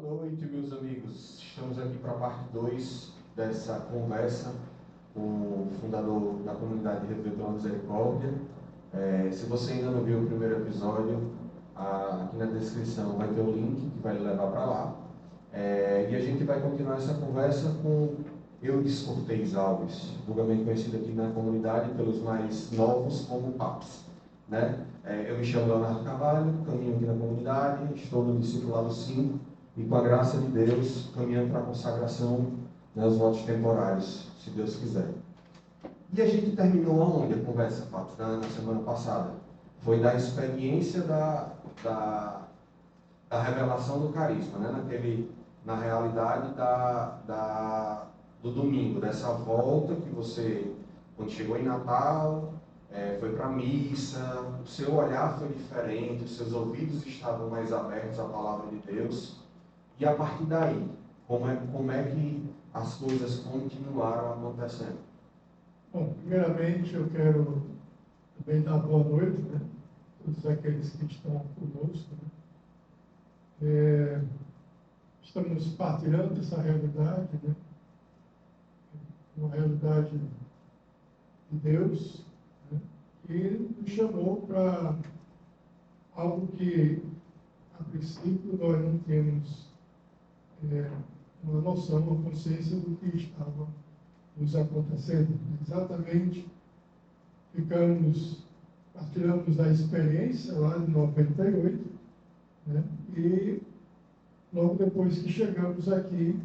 noite, meus amigos. Estamos aqui para a parte 2 dessa conversa com o fundador da comunidade Refletor pela Misericórdia. Se você ainda não viu o primeiro episódio, aqui na descrição vai ter o link que vai levar para lá. E a gente vai continuar essa conversa com Eudes Cortez Alves, vulgarmente conhecido aqui na comunidade pelos mais novos como Paps, né? Eu me chamo Leonardo Carvalho, caminho aqui na comunidade, estou no discipulado 5 e, com a graça de Deus, caminhando para a consagração, né, os votos temporários, se Deus quiser. E a gente terminou aonde a conversa, Paps, na semana passada? Foi da experiência da revelação do carisma, né? Na realidade do domingo, dessa volta que você, quando chegou em Natal, foi para a missa, o seu olhar foi diferente, os seus ouvidos estavam mais abertos à palavra de Deus. E a partir daí, como é que as coisas continuaram acontecendo? Bom, primeiramente eu quero também dar boa noite, né? Todos aqueles que estão conosco, né? Estamos partilhando essa realidade, né? Uma realidade de Deus, né? Que nos chamou para algo que, a princípio, nós não temos uma noção, uma consciência do que estava nos acontecendo. Exatamente, partilhamos da experiência lá de 98, né? E logo depois que chegamos aqui,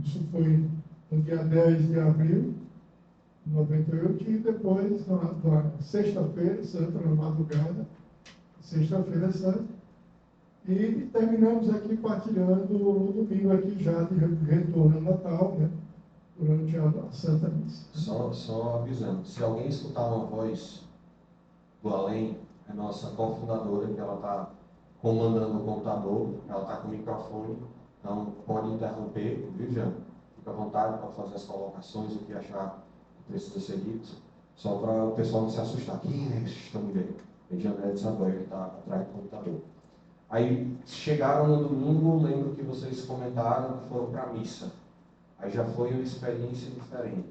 isso foi no dia 10 de abril de 98, e depois, na sexta-feira santa, na madrugada, sexta-feira santa, e terminamos aqui partilhando o domingo aqui já de retorno ao Natal, né? Durante a Santa Missa. Só avisando, se alguém escutar uma voz do além, é nossa cofundadora, que ela está comandando o computador, ela está com o microfone, então pode interromper, viu, Jean? Fica à vontade para fazer as colocações, o que achar que precisa ser dito, só para o pessoal não se assustar. Quem é esta mulher? É Janete Saboia, que está atrás do computador. Aí chegaram no domingo, lembro que vocês comentaram que foram para a missa. Aí já foi uma experiência diferente.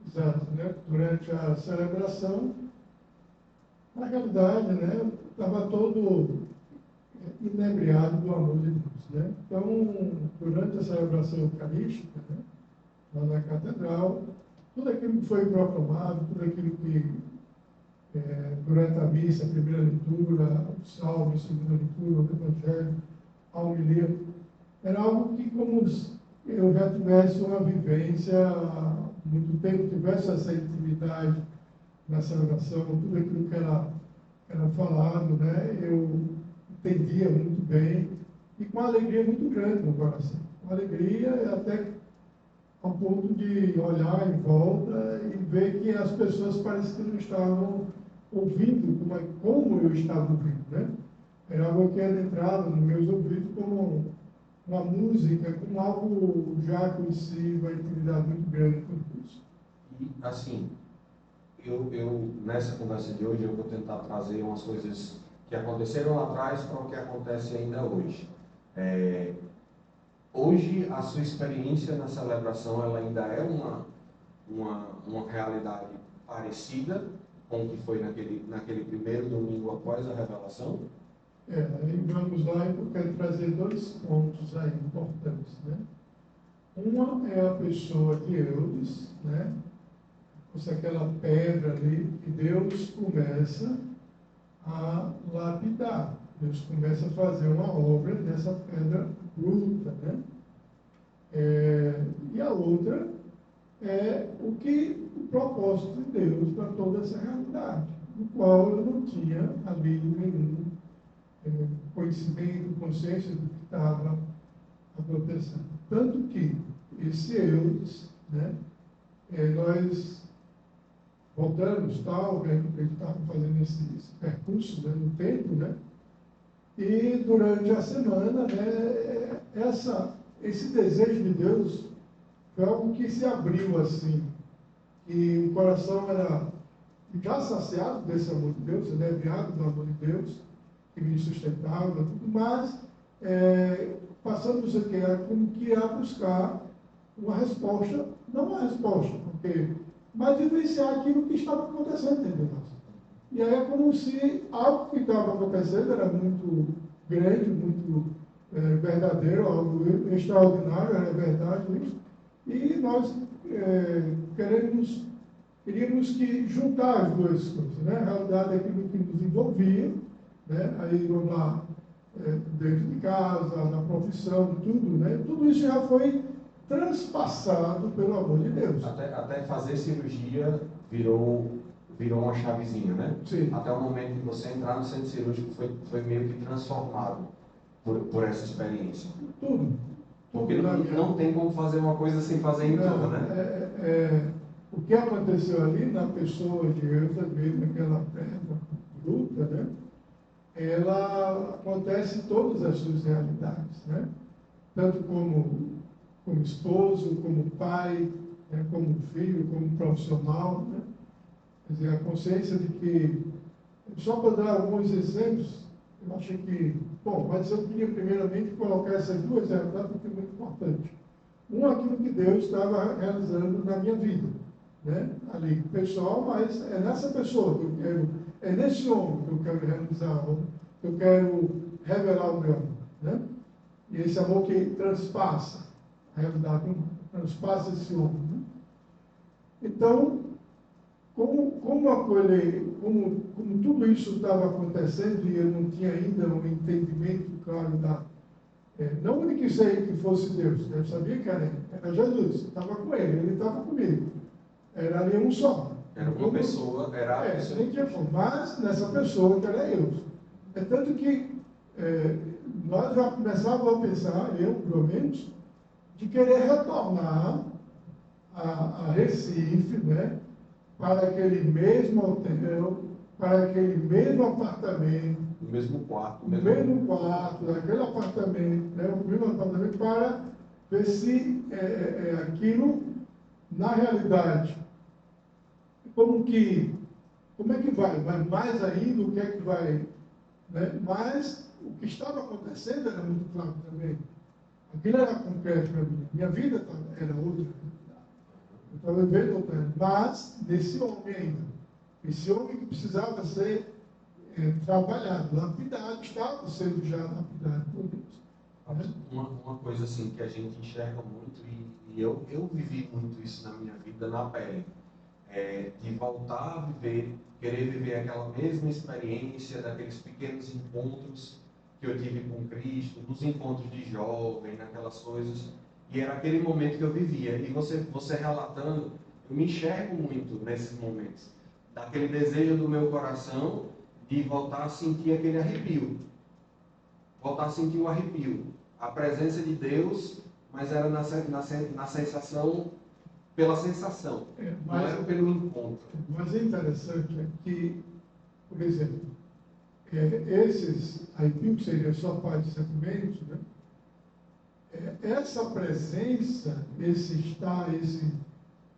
Exato, né? Durante a celebração, na realidade, né, estava todo inebriado do amor de Deus, né? Então, durante a celebração eucarística, né, lá na catedral, tudo aquilo que foi proclamado, tudo aquilo que durante a missa, a primeira leitura, o salmo, a segunda leitura, o evangelho, a homilia, era algo que, como eu já tivesse uma vivência há muito tempo, tivesse essa intimidade na celebração, tudo aquilo que era falado, né, eu entendia muito bem e com uma alegria muito grande no coração. Uma alegria até ao ponto de olhar em volta e ver que as pessoas parecem que não estavam ouvindo como eu estava ouvindo, né? Era algo que era entrado nos meus ouvidos como uma música, como algo já conhecido, uma intimidade muito grande com Deus. E, assim, eu nessa conversa de hoje, eu vou tentar trazer umas coisas que aconteceram lá atrás para o que acontece ainda hoje. Hoje, a sua experiência na celebração, ela ainda é uma realidade parecida com o que foi naquele primeiro domingo após a revelação? Aí vamos lá, eu quero trazer dois pontos aí importantes, né? Uma é a pessoa de Eudes, né? Fosse aquela pedra ali que Deus começa a lapidar. Deus começa a fazer uma obra dessa pedra bruta, né? E a outra é o propósito de Deus para toda essa realidade, no qual eu não tinha ali nenhum conhecimento, consciência do que estava acontecendo. Tanto que esse Eudes, né, nós voltamos, ele estava fazendo esse percurso, né, no tempo, né, e durante a semana, né, esse desejo de Deus foi algo que se abriu assim, e o coração era já saciado desse amor de Deus, inebriado do amor de Deus, que me sustentava, tudo, mas passamos aqui como que a buscar uma resposta, não uma resposta, mas vivenciar aquilo que estava acontecendo dentro de nós. E aí é como se algo que estava acontecendo era muito grande, muito verdadeiro, algo extraordinário, era verdade isso, e nós queríamos que juntar as duas coisas, né? A realidade é aquilo que nos envolvia, né? Aí vamos lá, dentro de casa, na profissão, tudo, né? Tudo isso já foi transpassado pelo amor de Deus. Até fazer cirurgia virou uma chavezinha, né? Sim. Até o momento que você entrar no centro cirúrgico foi meio que transformado por essa experiência. Tudo. Porque não tem como fazer uma coisa sem fazer em tudo, né? O que aconteceu ali na pessoa de Eusa, mesmo aquela perna bruta, né? Ela acontece em todas as suas realidades, né? Tanto como esposo, como pai, né? Como filho, como profissional, né? Quer dizer, a consciência de que, só para dar alguns exemplos, eu acho que, mas eu queria primeiramente colocar essas duas realidades porque é muito importante. Um, aquilo que Deus estava realizando na minha vida, né? Ali, pessoal, mas é nessa pessoa que eu quero, é nesse homem que eu quero realizar, que eu quero revelar o meu amor, né? E esse amor que transpassa a realidade humana, transpassa esse homem, né? Então, como tudo isso estava acontecendo e eu não tinha ainda um entendimento claro não de que sei que fosse Deus, eu sabia que era Jesus, estava com ele estava comigo, era ali um só. Era uma pessoa, era a pessoa. Mas nessa pessoa que era eu. É tanto que nós já começávamos a pensar, eu pelo menos, de querer retornar a Recife, né? Para aquele mesmo hotel, para aquele mesmo apartamento, o mesmo quarto, aquele apartamento, né, o mesmo apartamento, para ver se aquilo, na realidade, como é que vai mais ainda, o que é que vai, né? Mas o que estava acontecendo era muito claro também. Aquilo era concreto para mim, minha vida era outra. Eu estava vivendo outra, mas nesse homem ainda, esse homem que precisava ser trabalhado, lapidado, estava sendo já lapidado por Deus. Né? Uma coisa assim que a gente enxerga muito, e eu vivi muito isso na minha vida, na pele, de voltar a viver, querer viver aquela mesma experiência daqueles pequenos encontros que eu tive com Cristo, nos encontros de jovem, naquelas coisas. E era aquele momento que eu vivia. E você relatando, eu me enxergo muito nesses momentos. Daquele desejo do meu coração de voltar a sentir aquele arrepio. Voltar a sentir o arrepio. A presença de Deus, mas era na sensação, pela sensação. Não era pelo encontro. Mas é interessante que, por exemplo, esses arrepios, que seria só parte de sentimentos, né? Essa presença, esse estar,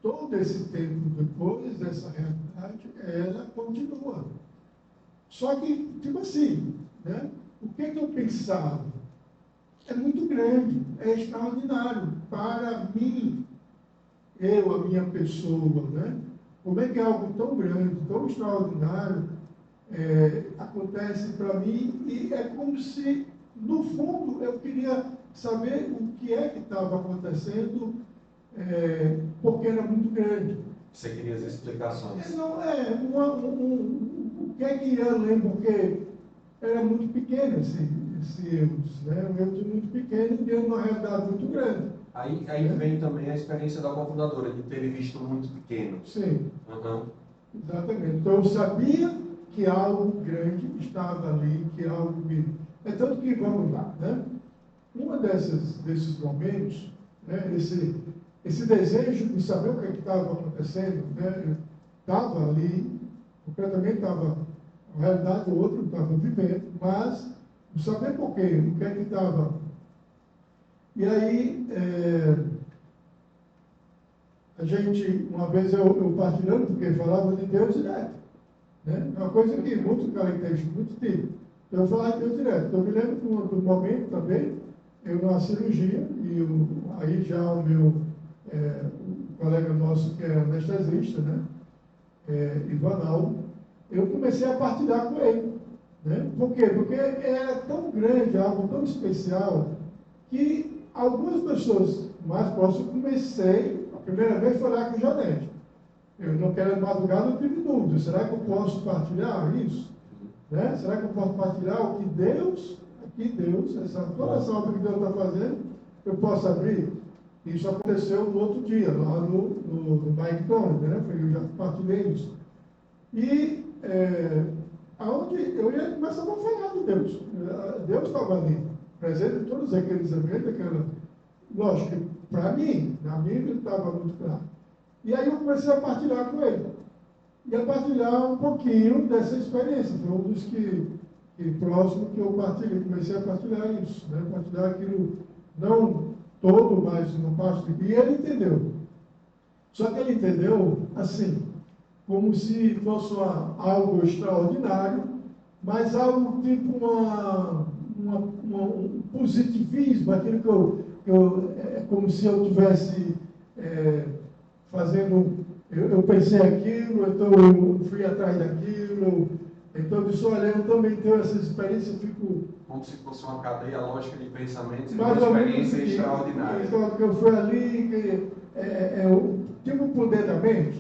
todo esse tempo depois dessa realidade, ela continua. Só que, tipo assim, né? O que eu pensava? É muito grande, é extraordinário para mim, a minha pessoa, né? Como é que algo tão grande, tão extraordinário acontece para mim e é como se, no fundo, eu queria saber o que é que estava acontecendo, porque era muito grande. Você queria as explicações? Não, o que é que ia além, porque era muito pequeno esse Deus, né? Um Deus muito pequeno e Deus uma realidade muito grande. Aí vem também a experiência da cofundadora, de ter visto muito pequeno. Sim, exatamente. Então eu sabia que algo grande estava ali, que algo grande. É tanto que, vamos lá, né? Desses momentos, né? Esse desejo de saber o que estava acontecendo, né? Estava ali, completamente estava, na realidade o outro estava vivendo, mas não saber por quê, o que é que estava. E aí, a gente, uma vez eu partilhando, porque falava de Deus direto, né? É uma coisa que muito característica, muito típico. Então eu falava de Deus direto. Então eu me lembro de um momento também, eu numa cirurgia, e aí já o meu o colega nosso que é anestesista, né, Ivanaldo, eu comecei a partilhar com ele. Né? Por quê? Porque era tão grande, algo tão especial, que algumas pessoas mais próximas comecei, a primeira vez foi lá com o Janete. Eu não quero de madrugada, eu tive dúvida, será que eu posso partilhar isso? Né? Será que eu posso partilhar o que Deus, toda essa obra que Deus está fazendo, eu posso abrir? Isso aconteceu no outro dia, lá no McDonald's, né? Eu já partilhei isso. E aonde eu ia começar a falar de Deus. Deus estava ali, presente em todos aqueles eventos, lógico que para mim, na Bíblia estava muito claro. E aí eu comecei a partilhar com ele. E a partilhar um pouquinho dessa experiência. Foi um dos que próximo que eu partilhei, comecei a partilhar isso, né? Partilhar aquilo, não todo, mas uma parte. E ele entendeu. Só que ele entendeu assim, como se fosse algo extraordinário, mas algo tipo um positivismo, aquilo que é como se eu tivesse fazendo, eu pensei aquilo, então eu fui atrás daquilo, então eu disse, olha, eu também tenho essa experiência, eu fico... Como se fosse uma cadeia lógica de pensamentos, uma experiência extraordinária. Então, que eu fui ali, que tipo o poder da mente,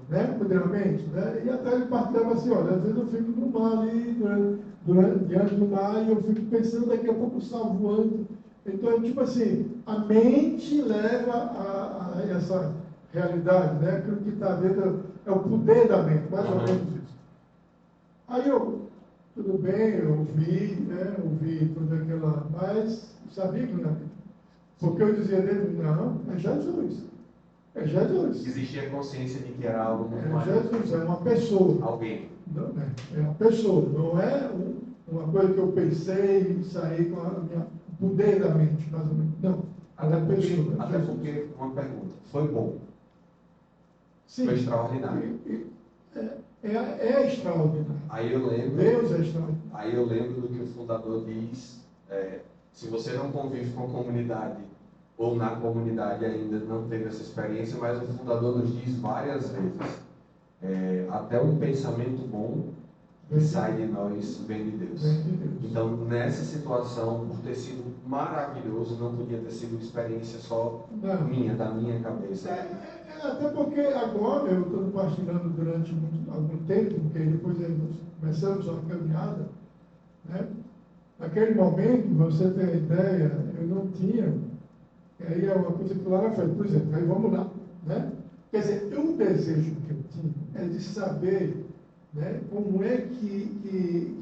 né? Poder da mente, né? E até ele partilhava assim, olha, às vezes eu fico no mar ali, diante do mar, e eu fico pensando, daqui a pouco eu salvo voando. Então, tipo assim, a mente leva a essa realidade, né? Aquilo que está dentro é o poder da mente, mais ou menos isso. Aí tudo bem, eu ouvi, né? Ouvi toda aquela, mas sabia que não era. Porque eu dizia dele, não, é Jesus. É Jesus. Existia consciência de que era algo muito mais. Jesus, é uma pessoa. Alguém. Não, é uma pessoa, não é uma coisa que eu pensei e saí com o poder da mente, mais ou menos. Não. Até porque, uma pergunta, foi bom? Sim. Foi extraordinário. É extraordinário. Aí eu lembro. Deus é extraordinário. Aí eu lembro do que o fundador diz: se você não convive com a comunidade, ou na comunidade ainda não teve essa experiência, mas o fundador nos diz várias vezes: até um pensamento bom que sai de nós vem de Deus. Então, nessa situação, por ter sido maravilhoso, não podia ter sido uma experiência só minha, da minha cabeça. Até porque agora eu estou partilhando durante algum tempo, porque depois nós começamos uma caminhada, né? Naquele momento, você tem a ideia, eu não tinha, e aí é uma coisa que lá foi, por exemplo, aí vamos lá, né? Quer dizer, o desejo que eu tinha é de saber, né, como é que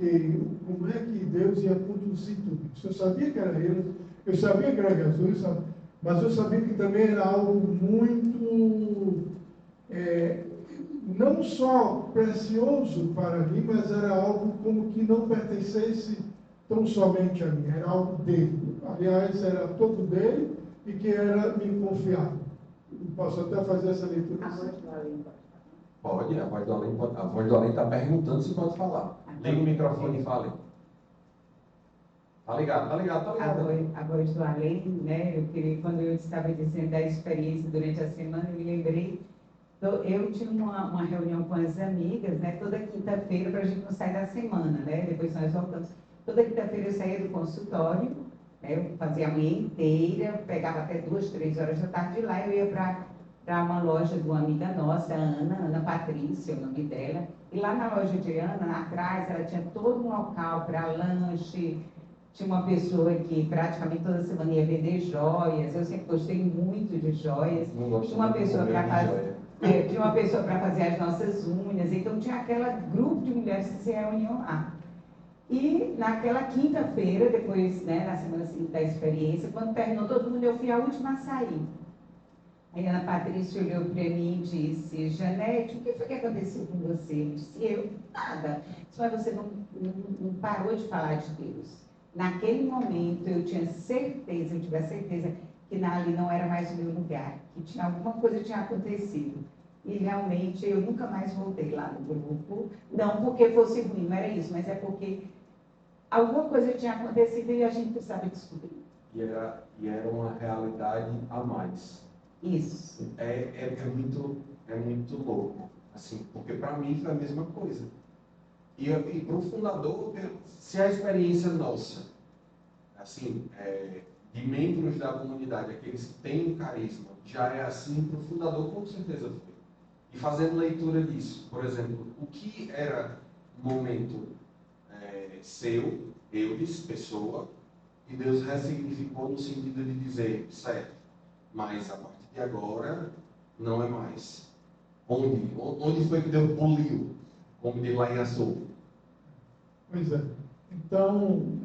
Deus ia conduzir tudo isso. Eu sabia que era Ele, eu sabia que era Jesus, mas eu sabia que também era algo muito, não só precioso para mim, mas era algo como que não pertencesse tão somente a mim, era algo dele. Aliás, era todo dele e que era me confiado. Posso até fazer essa leitura? Pode, a voz do além está perguntando se pode falar. Liga o microfone e fale. Tá ligado. A voz do além, né? Quando eu estava dizendo da experiência durante a semana, eu me lembrei. Eu tinha uma reunião com as amigas, né? Toda quinta-feira, para a gente não sair da semana, né? Depois nós voltamos. Toda quinta-feira eu saía do consultório, né? Eu fazia a manhã inteira, pegava até 2, 3 horas da tarde de lá, eu ia para uma loja de uma amiga nossa, Ana Patrícia, o nome dela. E lá na loja de Ana, atrás, ela tinha todo um local para lanche. Tinha uma pessoa que praticamente toda semana ia vender joias. Eu sempre gostei muito de joias. Tinha uma pessoa para fazer. Tinha uma pessoa para fazer as nossas unhas. Então tinha aquele grupo de mulheres que se reuniam lá. E naquela quinta-feira, depois, né, na semana seguinte da experiência, quando terminou todo mundo, eu fui a última a sair. Aí a Ana Patrícia olhou para mim e disse: Janete, o que foi que aconteceu com você? Eu disse: eu? Nada. Mas você não parou de falar de Deus. Naquele momento eu tive a certeza que ali não era mais o meu lugar, que tinha alguma coisa que tinha acontecido. E realmente eu nunca mais voltei lá no grupo, não porque fosse ruim, não era isso, mas é porque alguma coisa tinha acontecido e a gente precisava descobrir. e era uma realidade a mais. Isso. É muito louco, assim, porque para mim foi a mesma coisa. E para o fundador, se a experiência nossa, assim, de membros da comunidade, aqueles que têm um carisma, já é assim, para o fundador com certeza foi. E fazendo leitura disso, por exemplo, o que era momento seu, Eudes, pessoa, e Deus ressignificou no sentido de dizer, certo, mas a partir de agora não é mais. Onde foi que Deus puliu, como diz lá em Açul? Pois é. Então,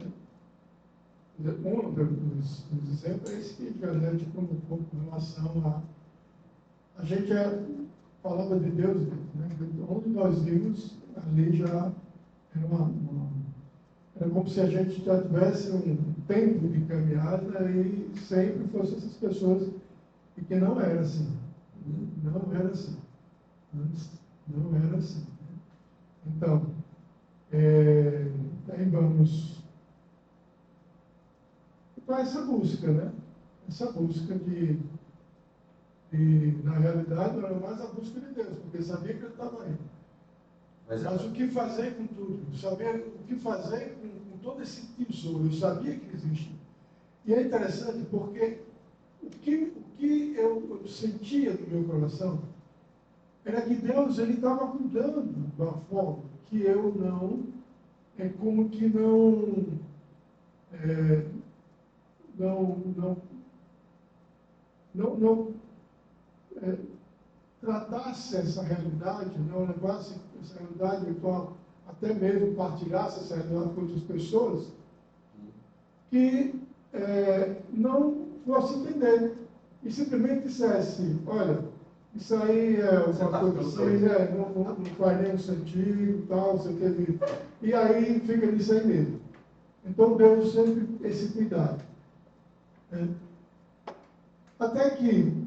um dos exemplos é esse que o Janete colocou com relação a gente falava de Deus, né? Onde nós vimos, ali já era como se a gente já tivesse um tempo de caminhada e sempre fosse essas pessoas, e que não era assim. Não era assim. Antes não era assim. Então, aí vamos para essa busca, né? Essa busca na realidade, não era mais a busca de Deus, porque sabia que ele estava aí. Mas o que fazer com tudo? Saber o que fazer com todo esse tesouro? Eu sabia que existia. E é interessante porque o que eu sentia no meu coração era que Deus ele estava cuidando de uma forma que eu não, como que não tratasse essa realidade, não levasse essa realidade, então, até mesmo partilhasse essa realidade com outras pessoas, que não fosse entender e simplesmente dissesse, olha, isso aí é uma coisa assim, não faz nenhum sentido, tal, você teve... E aí fica nisso aí mesmo. Então Deus sempre esse cuidado. Até que,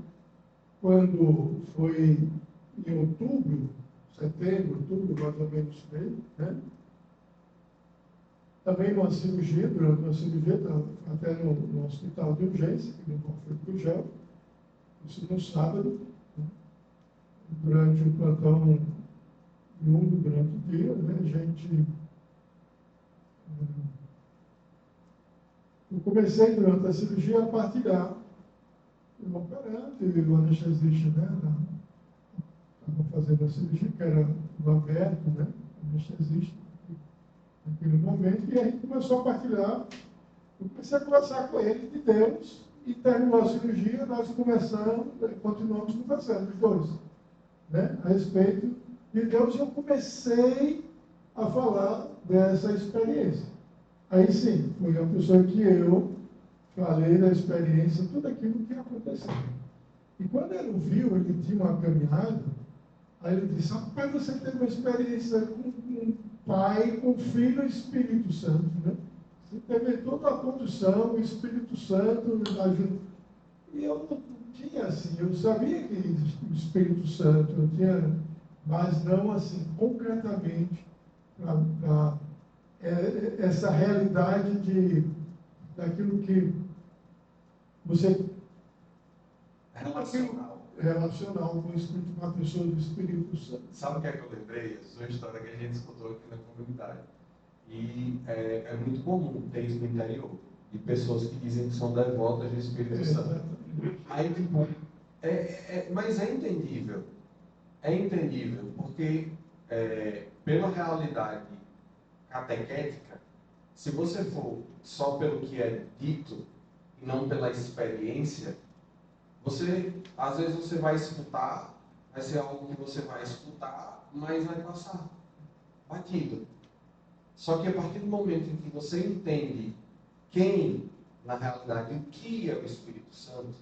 quando foi em outubro, outubro, mais ou menos meio, né? Também numa cirurgia, durante uma cirurgia, até no hospital de urgência, que não foi para o GEL, isso no sábado, né? Durante o plantão durante o dia, né? Eu comecei durante a cirurgia a partilhar o operante e o anestesista, né? Estava fazendo a cirurgia, que era no aberto, né? O anestesista, naquele momento, e a gente começou a partilhar. Eu comecei a conversar com ele de Deus, e terminou a cirurgia, nós continuamos conversando, os dois, né? A respeito de Deus, e eu comecei a falar dessa experiência. Aí sim, foi a pessoa que eu falei da experiência, tudo aquilo que aconteceu. E quando ele viu, ele tinha uma caminhada, aí ele disse, rapaz, você teve uma experiência com Pai, com Filho e Espírito Santo, né? Você teve toda a condução, o Espírito Santo ajuda. E eu não tinha assim, eu sabia que existia o Espírito Santo, eu tinha, mas não assim, concretamente, para essa realidade daquilo que você... Relacional com o Espírito, com a pessoa do Espírito Santo. Sabe o que é que eu lembrei? Essa é uma história que a gente escutou aqui na comunidade. E é muito comum ter isso no interior, de pessoas que dizem que são devotas do Espírito Santo. Aí, tipo, mas é entendível. É entendível, porque pela realidade catequética, se você for só pelo que é dito e não pela experiência, às vezes você vai escutar, vai ser algo que você vai escutar, mas vai passar batido. Só que a partir do momento em que você entende quem, na realidade, o que é o Espírito Santo,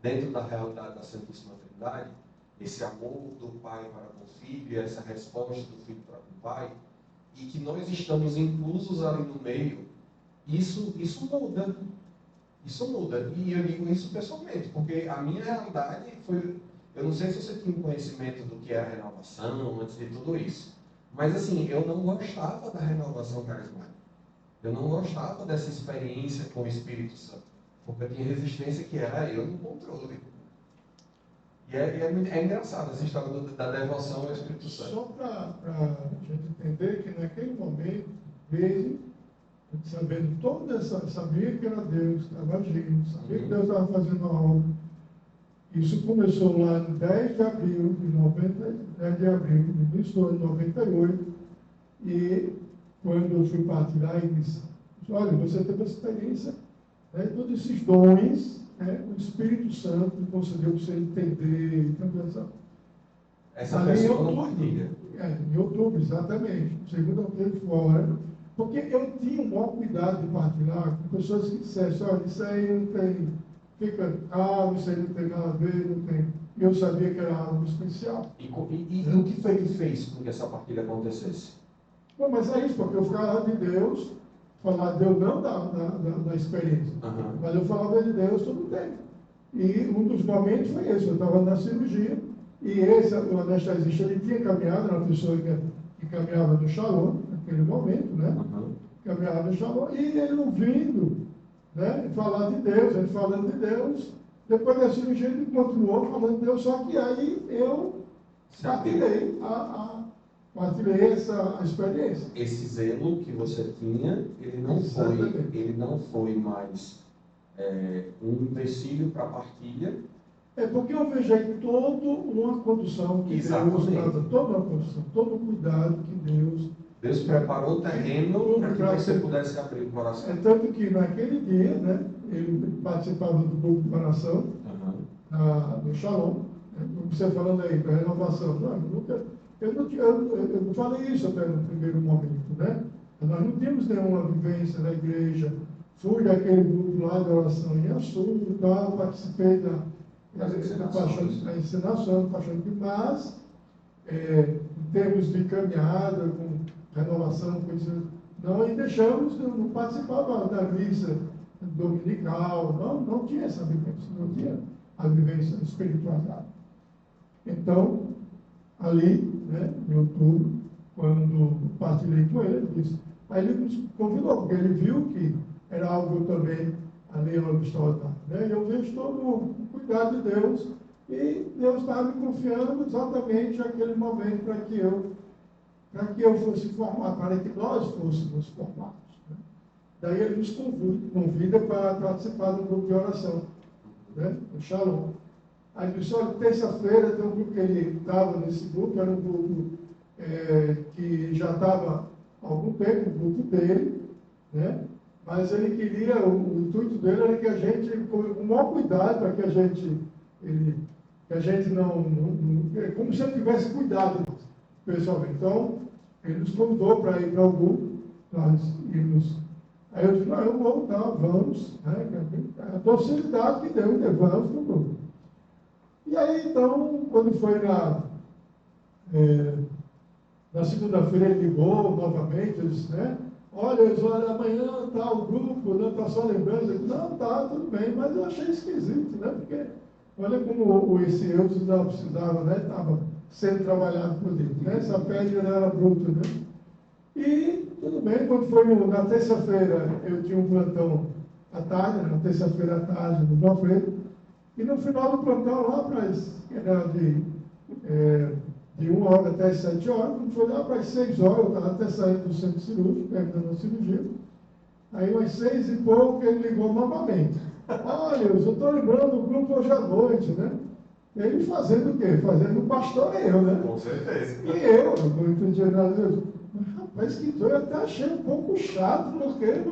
dentro da realidade da Santíssima Trindade, esse amor do Pai para com o Filho, e essa resposta do Filho para com o Pai, e que nós estamos inclusos ali no meio, isso muda. Isso muda. E eu digo isso pessoalmente, porque a minha realidade foi... Eu não sei se você tinha conhecimento do que era a renovação, antes de tudo isso. Mas assim, eu não gostava da renovação carismática. Eu não gostava dessa experiência com o Espírito Santo. Porque tinha resistência que era eu no controle. E é engraçado essa história da devoção ao Espírito Santo. Só para a gente entender que naquele momento, mesmo, sabendo toda sabia que era Deus, estava agindo, sabia que Deus estava fazendo a obra. Isso começou lá no 10 de abril no início do ano de 98, e quando eu fui partilhar, ele disse, olha, você teve a experiência, né, todos esses dons, né, o Espírito Santo concedeu para você entender, então, essa pessoa não partilha. Em outubro, exatamente. Segunda-feira fora. Porque eu tinha o maior cuidado de partilhar com pessoas que dissessem, olha, isso aí não tem, fica calmo, isso aí não tem nada a ver, não tem. E eu sabia que era algo especial. E o que foi que fez com que essa partilha acontecesse? Bom, mas é isso, porque eu falava de Deus, falar de Deus não da experiência, mas eu falava de Deus todo o tempo. E um dos momentos foi esse, eu estava na cirurgia, e o anestesista, ele tinha caminhado, era uma pessoa que caminhava no Shalom, naquele momento, né? Caminhava no Shalom, e ele ouvindo, né? Falar de Deus, ele falando de Deus. Depois da cirurgia, ele continuou falando de Deus, só que aí eu partilhei essa experiência. Esse zelo que você tinha, ele não foi mais um empecilho para a partilha. É porque eu vejo aí toda uma condução que Exatamente. Deus dava, toda uma condução, todo o cuidado que Deus preparou o terreno para que você pudesse abrir o coração. É tanto que naquele dia, né, ele participava do grupo de oração, no Shalom, né, você falando aí da renovação. Eu não falei isso até no primeiro momento, né? Nós não tínhamos nenhuma vivência na igreja. Fui daquele grupo lá de oração em Açu, participei da ensinação, mas em termos de caminhada, com renovação, coisa, não, e deixamos, não participava da missa dominical, não tinha essa vivência, não tinha a vivência espiritual. Então, ali, né, em outubro, quando partilhei com ele, aí ele nos convidou, porque ele viu que era algo também ali extraordinário. Né? Eu vejo todo o cuidado de Deus, e Deus estava me confiando exatamente naquele momento para que eu fosse formado, para que nós fôssemos formados. Né? Daí ele nos convida para participar do grupo de oração, né? O Shalom. Aí ele disse, olha, terça-feira tem um grupo que ele estava nesse grupo, era um grupo que já estava há algum tempo, o grupo dele, né? Mas ele queria, o intuito dele era que a gente, com o maior cuidado, para que a gente não como se ele tivesse cuidado pessoalmente. Então, ele nos convidou para ir para o grupo, nós íamos. Aí eu disse, não, eu vou, tá, vamos, né? A docilidade que deu, vamos para o grupo. E aí, então, quando foi na segunda-feira, ele ligou novamente, ele disse, né? Olha, amanhã está o grupo, não está só lembrando. Eu disse, não, tá, tudo bem, mas eu achei esquisito, né? Porque olha como esse Eudes não precisava, né? Estava sendo trabalhado por Deus, né? Essa pele era bruta, né? E tudo bem, quando foi na terça-feira, eu tinha um plantão à tarde, na terça-feira à tarde, no Valfredo, e no final do plantão, lá para era de 1 hora até as 7 horas, quando foi lá para as 6 horas, eu estava até saindo do centro cirúrgico, terminando a cirurgia. Aí, umas 6 e pouco, ele ligou novamente. Olha, eu estou lembrando do grupo hoje à noite, né? Ele fazendo o quê? Fazendo um pastoreio, né? Com certeza. E eu não entendi nada. Mas, rapaz, que eu até achei um pouco chato, porque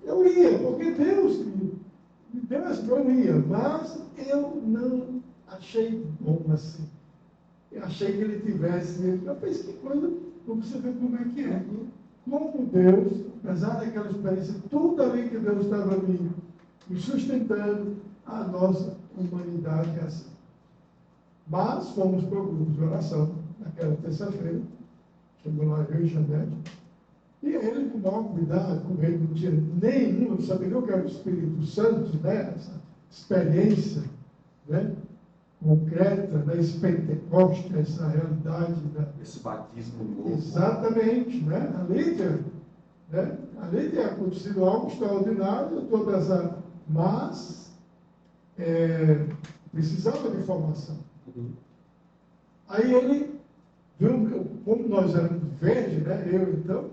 eu ia, porque Deus eu ia, mas eu não achei bom assim. Eu achei que ele tivesse. Eu pensei, que coisa, para você ver como é que é. Como Deus, apesar daquela experiência, tudo ali que Deus estava me sustentando, a nossa humanidade é assim. Mas fomos para o grupo de oração, naquela terça-feira, chegou lá eu e Janete, e ele, com o maior cuidado, como ele não tinha nenhum, não sabia nem o que era o Espírito Santo, né? Essa experiência, né? Concreta, né? Esse Pentecoste, essa realidade. Esse batismo novo. Exatamente, né? A Lídia, né? Ali tem acontecido algo extraordinário, eu estou pensando, mas precisava de informação. Aí ele viu, como nós éramos verdes, né? Eu então,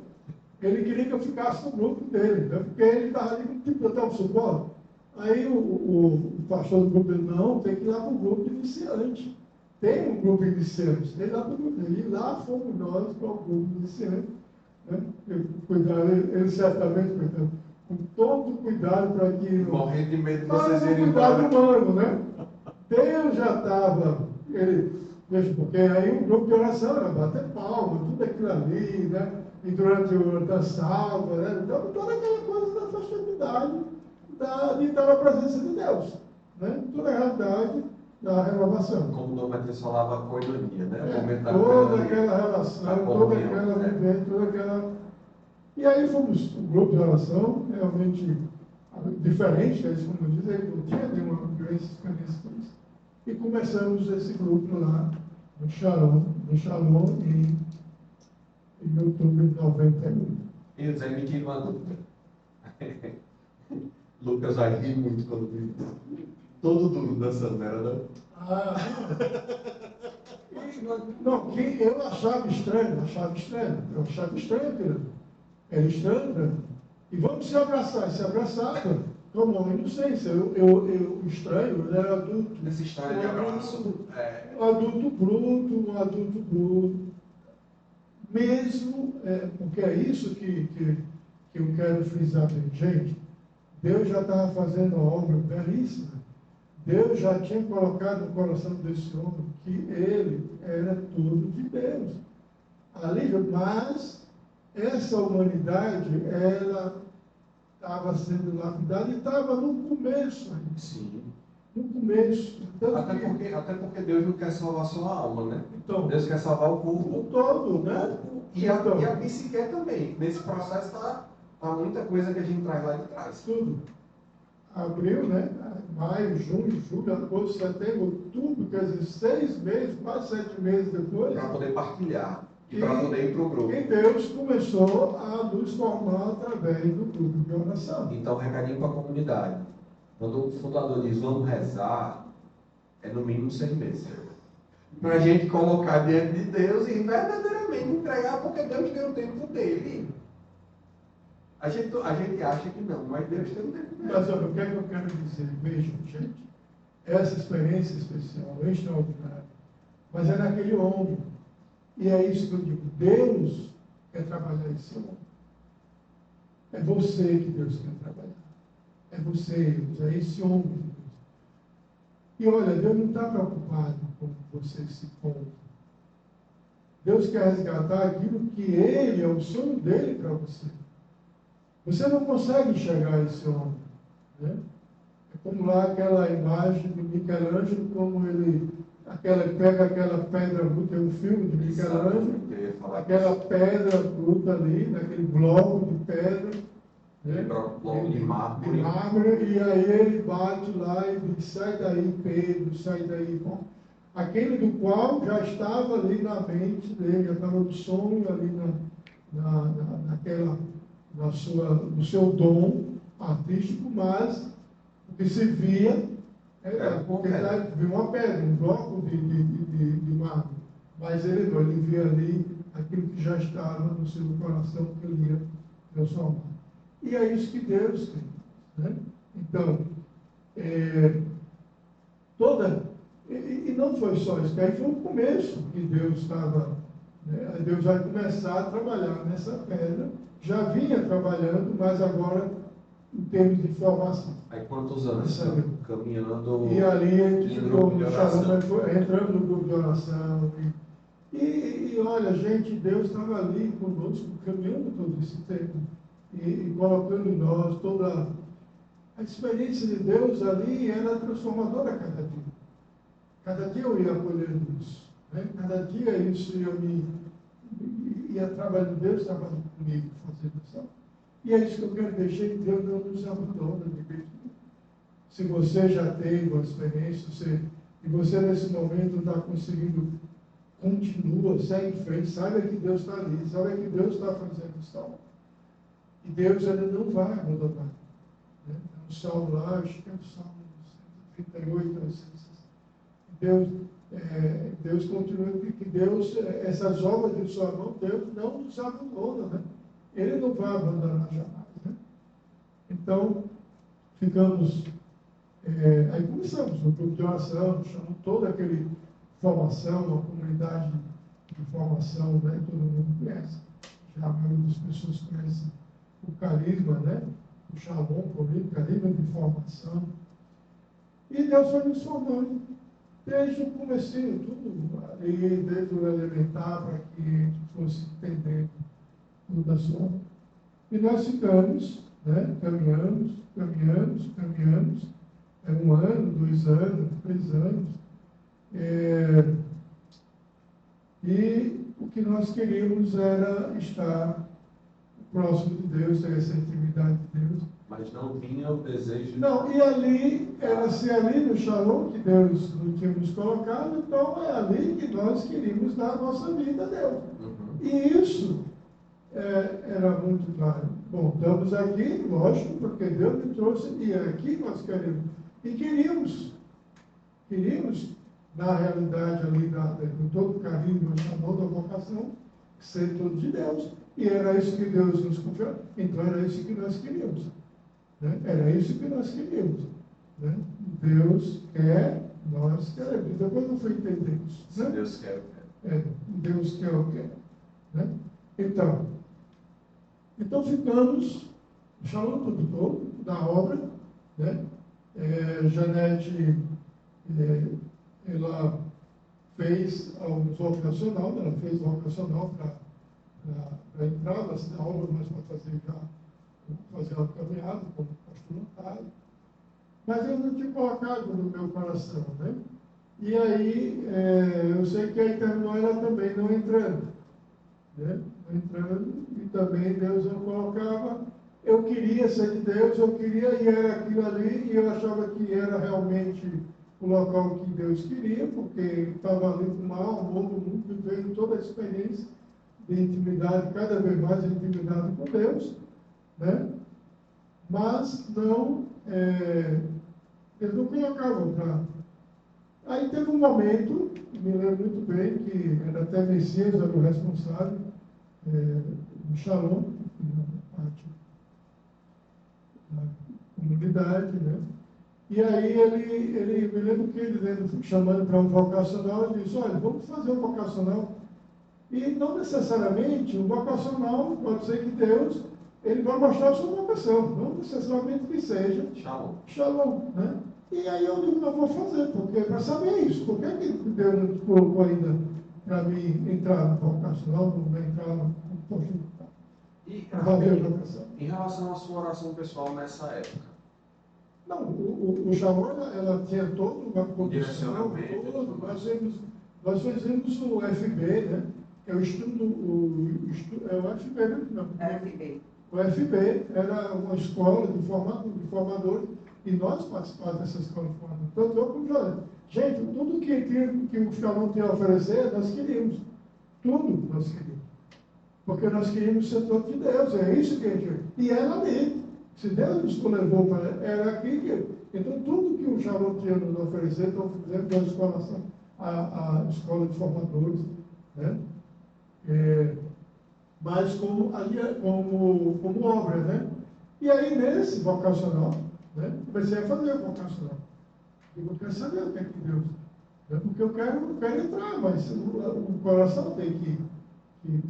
ele queria que eu ficasse no grupo dele, né? Porque ele estava ali, tipo, eu estava supondo. Aí o pastor do grupo dele, não, tem que ir lá para o grupo de iniciante. Tem um grupo de iniciantes, tem lá para o grupo dele. E lá fomos nós para o grupo de iniciantes. Né? Ele certamente, com todo cuidado para que... Morrendo de medo de Mas vocês um irem cuidado embora. humano, né? Deus já estava, veja, porque aí o grupo de oração era bater palma, tudo aquilo ali, né? E durante o dançava, né? Então, toda aquela coisa da festividade de estar na presença de Deus, né? Toda a realidade da renovação. Como o Dom Matheus falava, a coinonia, né? O momento da Toda coinonia. aquela relação, A toda comunhão, aquela né? vivência, toda aquela... E aí fomos um grupo de oração, realmente diferente, eles, como dizem, ele não tinha nenhuma experiência com isso. E começamos esse grupo lá no Shalom em outubro de 91. E o Zé me tira uma dúvida. Lucas vai rir muito quando diz isso. Todo duro dançando, não era não? Ah, não, que eu achava estranho, eu achava estranho, Pedro. Era estranho, Pedro. E vamos se abraçar, como homem de inocência. Eu estranho, ele era adulto. Nessa história de abraço. Um adulto bruto. Mesmo, porque é isso que eu quero frisar bem. Gente, Deus já estava fazendo uma obra belíssima. Deus já tinha colocado no coração desse homem que ele era todo de Deus. Mas essa humanidade, ela estava sendo lapidada e estava no começo ainda. Sim. No começo. Então, Até porque Deus não quer salvar só a alma, né? Então, Deus quer salvar o corpo. o todo, né? E a psique também. Nesse processo está muita coisa que a gente traz lá de trás. Tudo. Abril, né? Maio, junho, julho, agosto, setembro, outubro, quer dizer, 6 meses, quase 7 meses depois. Para poder partilhar. E para poder ir para o grupo. E Deus começou a nos formar através do grupo de oração. Então, recadinho para a comunidade. Quando o fundador diz vamos rezar, é no mínimo 6 meses. Para a gente colocar diante de Deus e verdadeiramente entregar, porque Deus tem o tempo dele. A gente acha que não, mas Deus tem o tempo dele. Mas olha, o que é que eu quero dizer? Vejam, gente, essa experiência especial, extraordinária, mas é naquele homem. E é isso que eu digo, Deus quer trabalhar esse homem. É você que Deus quer trabalhar. É você, é esse homem de Deus. E olha, Deus não está preocupado com você se encontra. Deus quer resgatar aquilo que Ele, é o sonho dele para você. Você não consegue enxergar esse homem. Né? É como lá aquela imagem de Michelangelo, como ele pega aquela pedra bruta, é um filme de Michelangelo, aquela pedra bruta ali, naquele bloco de pedra, né? Bloco de mármore. E aí ele bate lá e diz, sai daí, Pedro, sai daí. Bom, aquele do qual já estava ali na mente dele, já estava no sonho ali no seu dom artístico, mas o que se via porque viu uma pedra, um bloco de mármore. Mas ele não, ele via ali aquilo que já estava no seu coração, que ele ia transformar. E é isso que Deus tem. Né? Então, e não foi só isso, que aí foi o começo que Deus estava, né? Deus vai começar a trabalhar nessa pedra, já vinha trabalhando, mas agora em termos de formação. Aí quantos anos caminhando? E ali a gente ficou entrando no grupo de oração. E olha, gente, Deus estava ali conosco, caminhando todo esse tempo. E colocando em nós toda a experiência de Deus ali era transformadora a cada dia. Cada dia eu ia acolhendo isso. Né? Cada dia isso ia trabalhando, Deus trabalhando comigo, fazendo isso. E é isso que eu quero deixar, que Deus não nos abandona de jeito nenhum. Se você já teve uma experiência, e você nesse momento não está conseguindo, continua, segue em frente, saiba que Deus está ali, saiba que Deus está fazendo isso. E Deus ele não vai abandonar. Né? No Salmo lá, acho que é o Salmo 138, Deus continua que Deus, essas obras de sua mão, Deus não nos abandona, né? Ele não vai abandonar jamais, né? Então, ficamos, aí começamos o grupo de oração, chamamos toda aquela formação, uma comunidade de formação, né? Todo mundo conhece, já a maioria das pessoas conhece o carisma, né? O Shalom, o carisma de formação. E Deus foi nos formando desde o comecinho, tudo ali, desde o elementar, para que a gente fosse entendendo tudo a sua obra. E nós ficamos, né, caminhamos, um ano, 2 anos, 3 anos, e o que nós queríamos era estar próximo de Deus, ter essa intimidade de Deus. Mas não vinha o desejo de... Não, e ali, era ser ali no Shalom que Deus nos tinha nos colocado, então é ali que nós queríamos dar a nossa vida a Deus. E isso era muito claro. Bom, estamos aqui, lógico, porque Deus me trouxe, e é aqui que nós queremos. E queríamos, na realidade ali, com todo o carinho, do Shalom, da vocação, ser tudo de Deus. E era isso que Deus nos confiou. Então era isso que nós queríamos. Né? Era isso que nós queríamos. Né? Deus quer, nós queremos. Depois eu fui entender isso. Né? Se Deus quer, eu quero. Deus quer, eu quero. Né? Então ficamos, chamando tudo todo, da obra. Né? Janete, ela fez o vocacional, ela fez vocacional para entrar na obra, mas para fazer uma caminhada como voluntário. Mas eu não tinha colocado no meu coração, né? E aí, eu sei que aí terminou ela também não entrando, né? Não entrando, e também Deus não colocava. Eu queria ser de Deus, e era aquilo ali, e eu achava que era realmente o local que Deus queria, porque estava ali com uma alma, mundo, vivendo toda a experiência de intimidade, cada vez mais intimidade com Deus, né? Mas não, eles não colocavam para... Aí teve um momento, me lembro muito bem, que era até Messias, era o responsável, do Shalom, na parte da comunidade, né? E aí ele me lembro que ele chamando para um vocacional, ele disse, olha, vamos fazer um vocacional. E não necessariamente o vocacional, pode ser que Deus, ele vai mostrar a sua vocação, não necessariamente que seja Shalom, né? E aí eu digo, não vou fazer, porque para saber isso, por que Deus não colocou ainda para mim entrar no vocacional, não entrar no posto em relação à sua oração pessoal nessa época? Não, o Shalom, ela tinha todo uma condição, nós fizemos o FB, né? É o estudo, é o FB, né? Não, FB. O FB era uma escola de formadores, e nós participávamos dessa escola de formadores. Tanto eu como o Jorge. Gente, tudo que o Shalom tinha a oferecer, nós queríamos. Tudo nós queríamos. Porque nós queríamos ser todos de Deus, é isso que a gente... E era ali. Se Deus nos levou para... Era aqui que... Então, tudo que o Shalom tinha nos oferecer, então fizemos a escola de formadores, né? Mas como obra, né? E aí, nesse vocacional, né, comecei a fazer o vocacional. Eu quero saber o que é que Deus... Né? Porque eu quero entrar, mas o coração tem que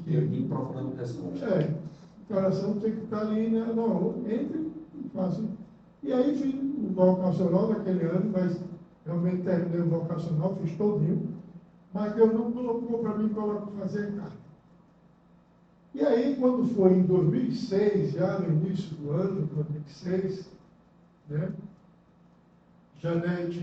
Eu vim procurando resposta. O coração tem que estar ali, né? Não, entre e faça. E aí, fiz o vocacional daquele ano, mas realmente terminei o vocacional, fiz todinho, mas Deus não colocou para mim fazer carta. E aí, quando foi em 2006, já no início do ano, 2006, né, Janete,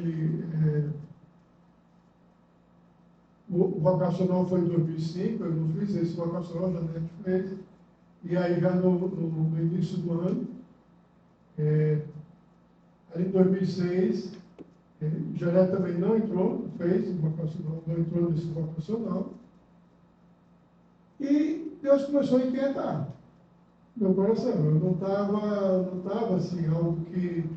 o vocacional foi em 2005, eu não fiz esse vocacional, Janete fez, e aí já no início do ano, aí em 2006, Janete também não entrou, fez o vocacional, não entrou nesse vocacional, e Deus começou a inquietar. meu coração. Eu não estava assim, algo que.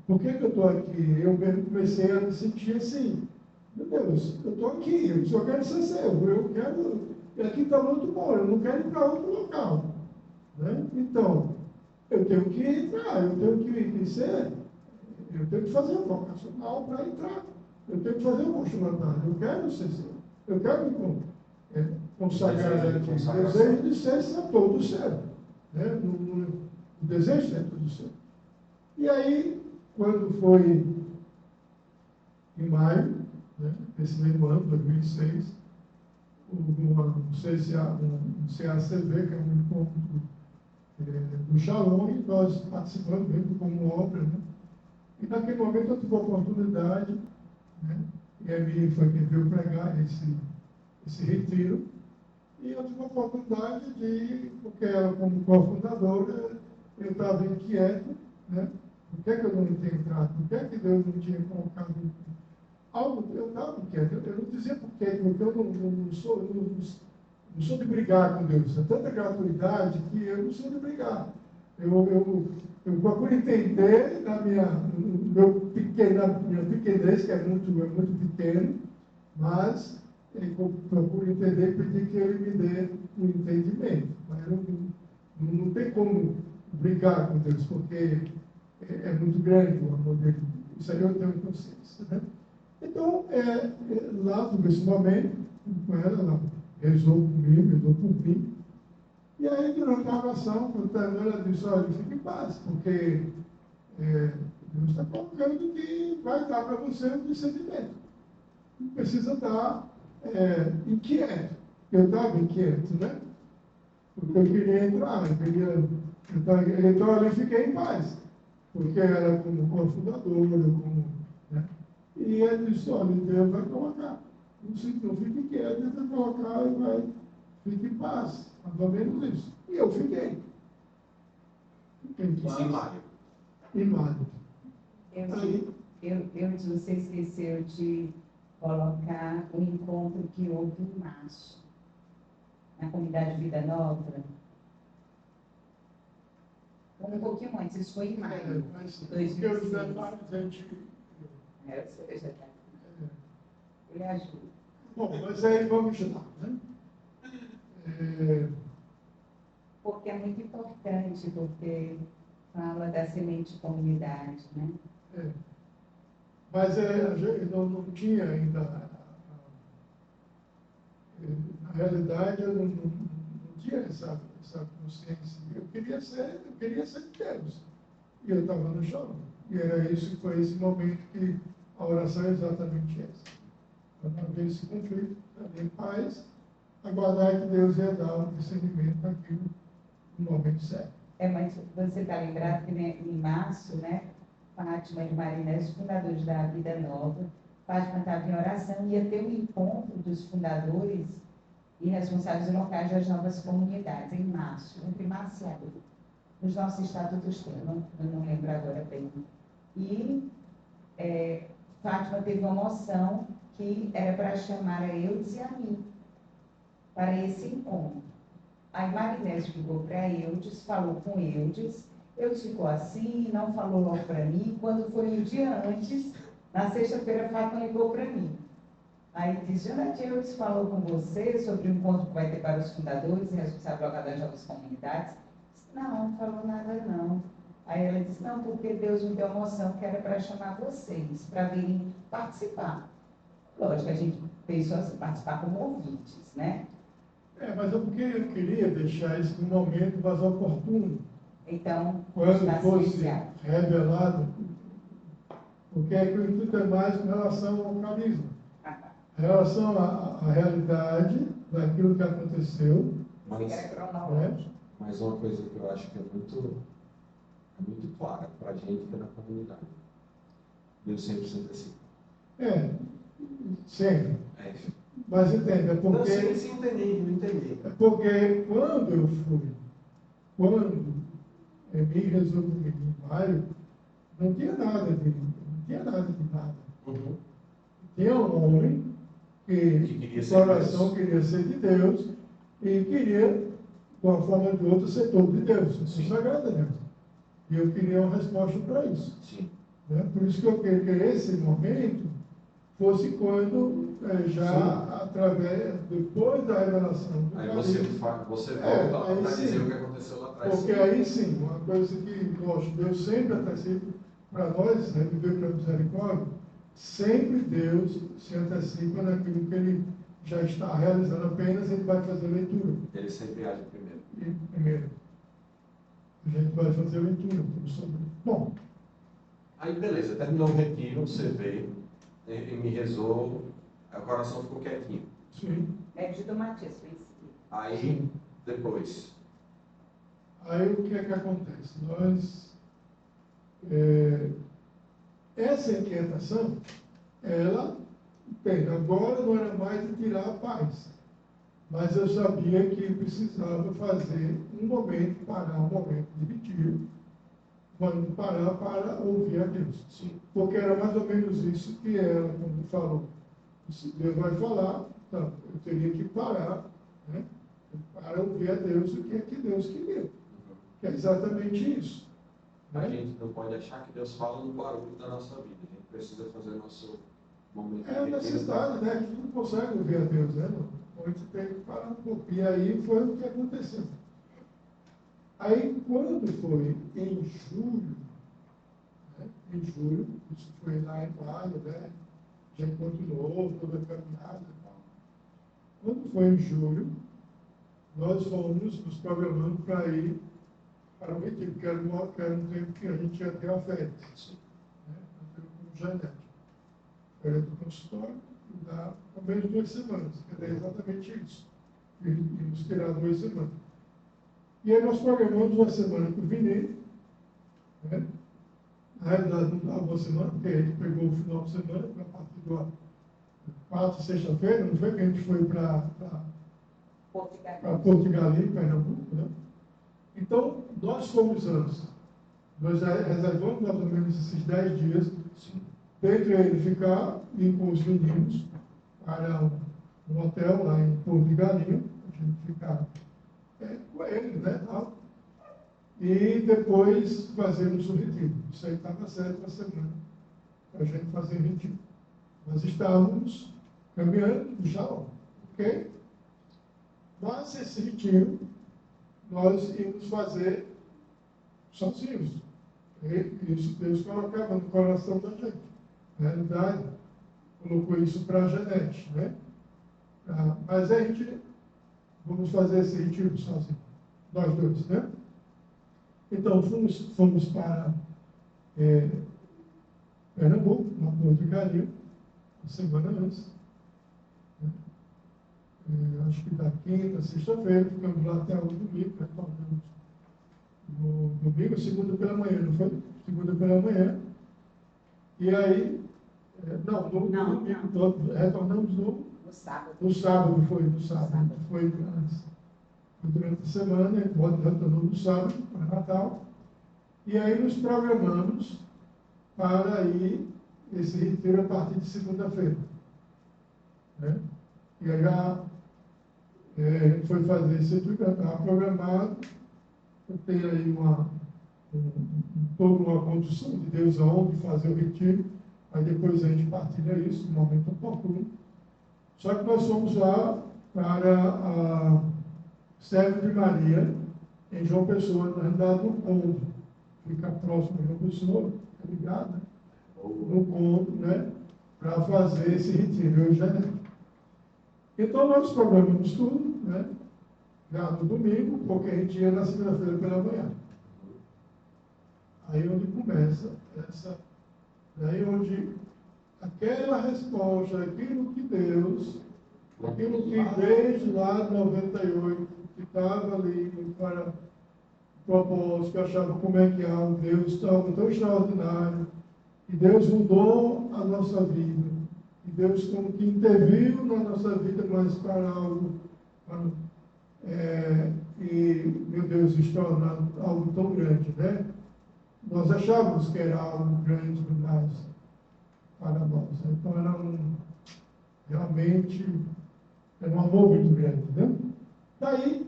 Por que eu estou aqui? Eu comecei a me sentir assim. Meu Deus, eu estou aqui, eu só quero ser seu. Eu quero. Aqui está muito bom, eu não quero ir para outro local. Né? Então, eu tenho que entrar, eu tenho que ser. Eu tenho que fazer um vocacional para entrar. Eu tenho que fazer um postulatário. Eu quero ser seu. Eu quero me consagrar a Deus. O desejo de ser todo céu. Né? O desejo de ser todo céu. E aí, quando foi em maio, né, desse mesmo ano, 2006, um CACV, que é um encontro do Shalom, e nós participamos mesmo como obra, né? E naquele momento eu tive a oportunidade, né? E a Emília foi quem veio pregar esse retiro, e eu tive a oportunidade de, porque ela como cofundadora, eu estava inquieto, né? Por que eu não tinha entrado? Por que Deus não tinha colocado algo? Eu estava inquieto, eu não dizia por quê, porque eu não sou de brigar com Deus, é tanta gratuidade que eu não sou de brigar. Eu procuro entender na minha pequenez, que é muito pequeno, mas eu procuro entender e pedir que ele me dê um entendimento. Mas não tem como brigar com Deus, porque é muito grande o amor dele. Isso aí eu tenho consciência. Né? Então, lá nesse momento, com ela rezou comigo, rezou por mim. E aí, durante a oração, quando terminou, ela disse: olha, fique em paz, porque Deus está colocando que vai dar para você um discernimento. Não precisa estar inquieto. Eu estava inquieto, né? Porque eu queria entrar, então ali fiquei em paz. Porque era como cofundadora, né? E ele disse: olha, Deus vai colocar. Não fique quieto, Deus vai colocar e vai. Fique em paz. Mais ou menos isso. E eu fiquei. Fiquei em paz. Em maio. Você esqueceu de colocar o encontro que houve em março, na comunidade Vida Nova. Um pouquinho antes, isso foi em maio. Mas 2006. porque os detalhes a gente. Você já está. Ele ajuda. Bom, mas aí vamos lá, né? Porque é muito importante, porque fala da semente comunidade, né? Mas eu não tinha ainda. Na realidade, eu não tinha essa consciência. Eu queria ser de Deus. E eu estava no chão. E era isso que foi esse momento que a oração é exatamente essa. Para não haver esse conflito, para ter paz, aguardar que Deus ia dar um discernimento naquilo no momento certo. Mas você está lembrado que, né, em março, né, Fátima e Marinés, fundadores da Vida Nova, Fátima estava em oração e ia ter um encontro dos fundadores e responsáveis locais das novas comunidades, em março, entre março e abril. Nos nossos estatutos tem, eu não lembro agora bem. E Fátima teve uma moção que era para chamar a Eudes e a mim para esse encontro. Aí Marinés ligou para Eudes, falou com Eudes ficou assim, não falou logo para mim. Quando foi um dia antes, na sexta-feira, Fátima ligou para mim. Aí disse: Jonathan, Eudes falou com você sobre o encontro que vai ter para os fundadores e responsáveis locais das novas comunidades? Disse: não falou nada não. Aí ela disse: não, porque Deus me deu uma moção que era para chamar vocês, para virem participar. Lógico, a gente pensou assim, participar como ouvintes, né? Mas é porque eu queria deixar isso no momento mais oportuno. Então, quando fosse revelado, porque é que o intuito é mais com relação ao carisma. Em relação à realidade daquilo que aconteceu. Mas uma coisa que eu acho que é muito clara para a gente que é na comunidade. Deus sempre sendo assim. Sempre. Mas entenda, porque... Não, sim, entendi. É porque quando eu fui, me resolvi em maio, não tinha nada de nada. Uhum. Tinha um homem que o coração queria ser de Deus e queria de uma forma ou de outra, ser povo de Deus, ser sagrado a Deus. E eu queria uma resposta para isso. Sim. Né? Por isso que eu queria que esse momento fosse quando, depois da revelação do Aí carisma, você volta aí para dizer sim. o que aconteceu lá atrás. Porque aí sim, uma coisa que, lógico, Deus sempre antecipa para nós, né, viver pela misericórdia, sempre Deus se antecipa naquilo que Ele já está realizando, apenas Ele vai fazer leitura. Ele sempre age primeiro. E, primeiro, a gente vai fazer leitura sobre. Bom. Aí beleza, terminou o retiro, você veio, e me rezou, aí o coração ficou quietinho. Sim. Médio do Matias, foi em seguida. Aí, depois. Aí o que é que acontece? Essa inquietação, ela tem. Agora não era mais de tirar a paz. Mas eu sabia que precisava fazer um momento, parar um momento de retiro, quando parar para ouvir a Deus. Sim. Porque era mais ou menos isso que ela, quando falou. Se Deus vai falar, então, eu teria que parar, né, para ouvir a Deus o que é que Deus queria. Que é exatamente isso. A Né? gente não pode achar que Deus fala no barulho da nossa vida. A gente precisa fazer o nosso momento É a necessidade, né? A gente não consegue ouvir a Deus, né? Então a gente tem que parar um pouco. E aí foi o que aconteceu. Aí, quando foi em julho, né? Em julho, isso foi lá em maio, né? Já continuou toda a caminhada e tal. Quando foi em julho, nós fomos nos programando para ir para o retiro, que era um tempo que a gente ia ter a férias, né? Com Janete. Férias do consultório, e dá ao menos 2 semanas, que é exatamente isso. E nos tirar 2 semanas. E aí nós programamos uma semana para o Vinê, né? Na realidade não dava uma semana, porque a gente pegou o final de semana, para partir do 4, sexta-feira, não foi que a gente foi para Porto de Galinha, Pernambuco, né? Então, nós fomos antes. Nós reservamos mais ou menos esses 10 dias, dentre ele ficar, ir com os meninos para um hotel lá em Porto de Galinha, a gente ficar com eles, né, tal. E depois fazemos o retiro. Isso aí estava certo na semana, para a gente fazer o retiro. Nós estávamos caminhando já, ok? Mas esse retiro nós íamos fazer sozinhos. E isso Deus colocava no coração da gente. Na realidade, colocou isso para a Janete, né? Mas a gente vamos fazer esse retiro sozinho, nós dois, né? Então, fomos para Pernambuco, na Porto de Galinha, uma semana antes. Né? Acho que da quinta, sexta-feira, ficamos lá até o domingo, retornamos no domingo, segunda pela manhã, não foi? Segunda pela manhã. E aí, no domingo todo, retornamos no sábado. No sábado. Foi antes. Durante a semana, retornamos no sábado, para Natal. E aí nos programamos para ir esse retiro a partir de segunda-feira. Né? E aí a gente foi fazer esse retiro, estava programado. Eu tenho aí toda uma condução de Deus aonde fazer o retiro, aí depois a gente partilha isso, no momento oportuno. Só que nós fomos lá para a Sérvia de Maria, em João Pessoa, na realidade no Conde, fica próximo de João Pessoa, tá ligado, né? No Conde, né? Para fazer esse retiro, eu já. Então nós programamos tudo, né? Já no domingo, porque a gente ia na segunda-feira pela manhã. Aí onde começa daí onde aquela resposta, aquilo que Deus, aquilo que desde lá de 98, que estava ali para o propósito, que eu achava como é que algo, Deus estava tão extraordinário, e Deus mudou a nossa vida, e Deus como que interviu na nossa vida, mas para algo, e, meu Deus, extraordinário, algo tão grande, né? Nós achávamos que era algo grande demais para nós. Então, realmente, era um amor muito grande, né? Daí,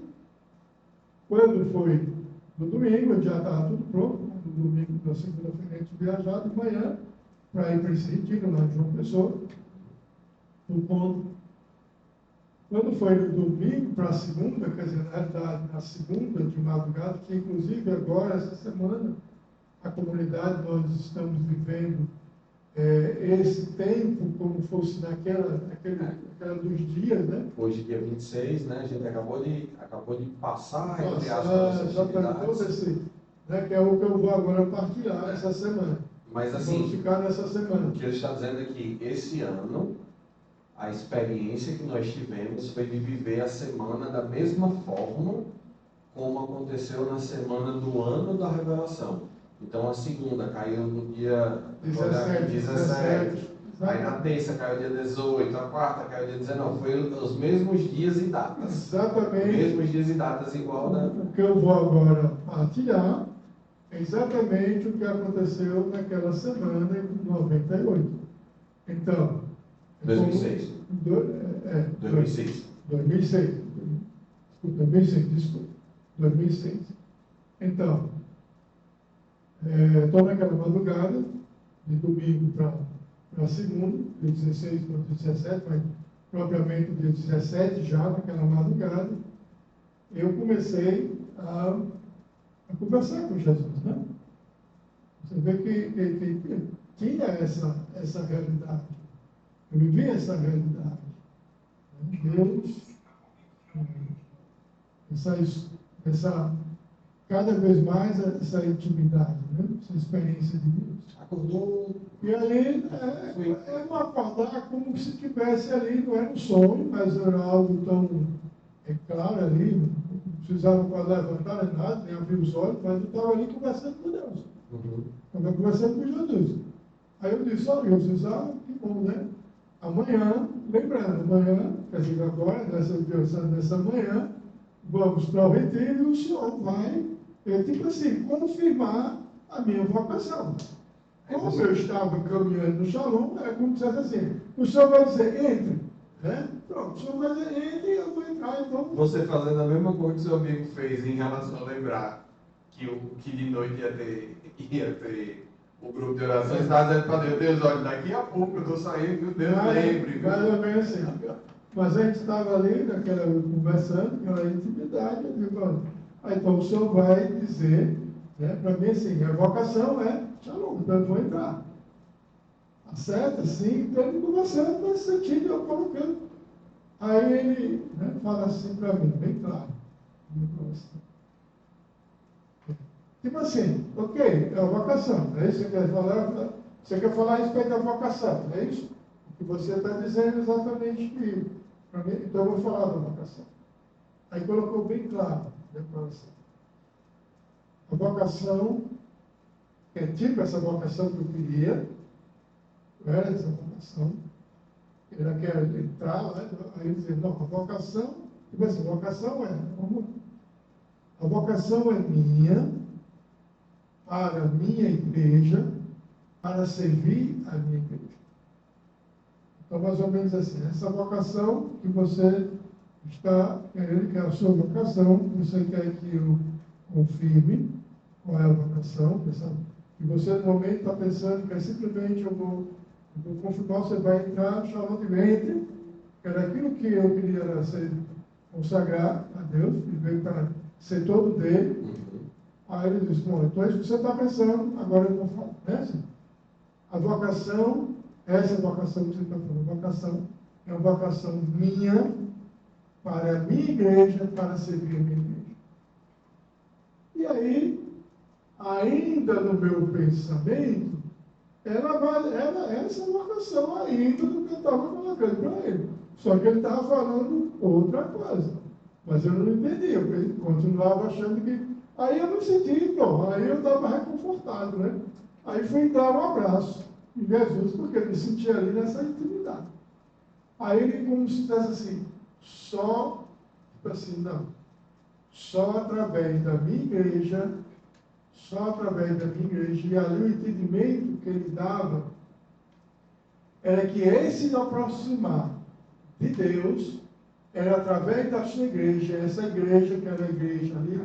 Quando foi no domingo, já estava tudo pronto. No domingo, na segunda-feira, a gente viajar de manhã para ir para esse retiro lá de João Pessoa, no ponto. Quando foi no domingo para a segunda, quer dizer, na realidade, na segunda de madrugada, que inclusive agora, essa semana, a comunidade, nós estamos vivendo esse tempo como fosse naquela dos dias, né? Hoje, dia 26, né? A gente acabou de passar, entre aspas, exatamente, todo esse, né, que é o que eu vou agora partilhar essa semana. Mas assim, vamos ficar nessa semana. O que ele está dizendo é que esse ano, a experiência que nós tivemos foi de viver a semana da mesma forma como aconteceu na semana do ano da revelação. Então a segunda caiu no dia 17. Aí na terça caiu dia 18, a quarta caiu dia 19. Foi os mesmos dias e datas. Exatamente. Os mesmos dias e datas igual da... O que eu vou agora partilhar é exatamente o que aconteceu naquela semana de 98. Então... 2006. 2006. 2006. Então, estou naquela madrugada, de domingo para segunda, dia 16 para 17, mas propriamente dia 17 já, naquela madrugada, eu comecei a conversar com Jesus, né? Você vê que tinha essa realidade. Eu vivi essa realidade. Deus, cada vez mais essa intimidade, né? Essa experiência de Deus. Acordou. E ali é um acordar como se estivesse ali, não era um sonho, mas era algo tão claro ali, não precisava acordar, levantar nem nada, nem abrir os olhos, mas eu estava ali conversando com Deus. Estava conversando com Jesus. Aí eu disse, olha, Jesus, que bom, né? Amanhã, lembrando, amanhã, quer dizer, agora, nessa manhã, vamos para o retiro e o senhor vai, tipo assim, confirmar a minha vocação. Como eu estava caminhando no Shalom, é como se dissesse assim, o senhor vai dizer, entre, né? Pronto, o senhor vai dizer, entre e eu vou entrar, então... Você fazendo a mesma coisa que seu amigo fez em relação a lembrar que de noite ia ter o grupo de orações, está dizendo para Deus, olha, daqui a pouco eu estou saindo, meu Deus, lembre. Mais ou menos assim. Mas a gente estava ali, conversando, aquela intimidade, eu digo, olha, então o senhor vai dizer, né, para mim assim, a vocação é Shalom, então eu vou entrar. Acerta, sim, então ele conversando nesse sentido, eu colocando. Aí ele, né, fala assim para mim, bem claro, tipo assim, ok, é a vocação, é isso que você quer falar? Você quer falar a respeito da vocação, não é isso? O que você está dizendo exatamente que, para mim, então eu vou falar da vocação. Aí colocou bem claro, declaração. A vocação, é tipo essa vocação que eu queria, não era essa vocação, ele quer entrar lá, aí ele diz, não, a vocação, tipo assim, a vocação é minha, para a minha igreja, para servir a minha igreja. Então, mais ou menos assim, essa vocação que você está querendo, que é a sua vocação, você quer que eu confirme qual é a vocação, que você no momento está pensando que é simplesmente eu vou confirmar, você vai entrar, Shalom de mente, que era aquilo que eu queria ser, consagrar a Deus, e veio para ser todo dele. Aí ele disse, bom, então é isso que você está pensando, agora eu vou falar. Né? A vocação, essa vocação que você está falando, a vocação é uma vocação minha, para a minha igreja, para servir a minha igreja. E aí, ainda no meu pensamento, era essa vocação ainda do que eu estava colocando para ele. Só que ele estava falando outra coisa. Mas eu não entendi, eu continuava achando que... Aí eu me senti, bom, aí eu estava reconfortado, né? Aí fui dar um abraço em Jesus, porque eu me sentia ali nessa intimidade. Aí ele, como se dissesse assim, só através da minha igreja, e ali o entendimento que ele dava era que esse se aproximar de Deus era através da sua igreja, essa igreja que era a igreja ali,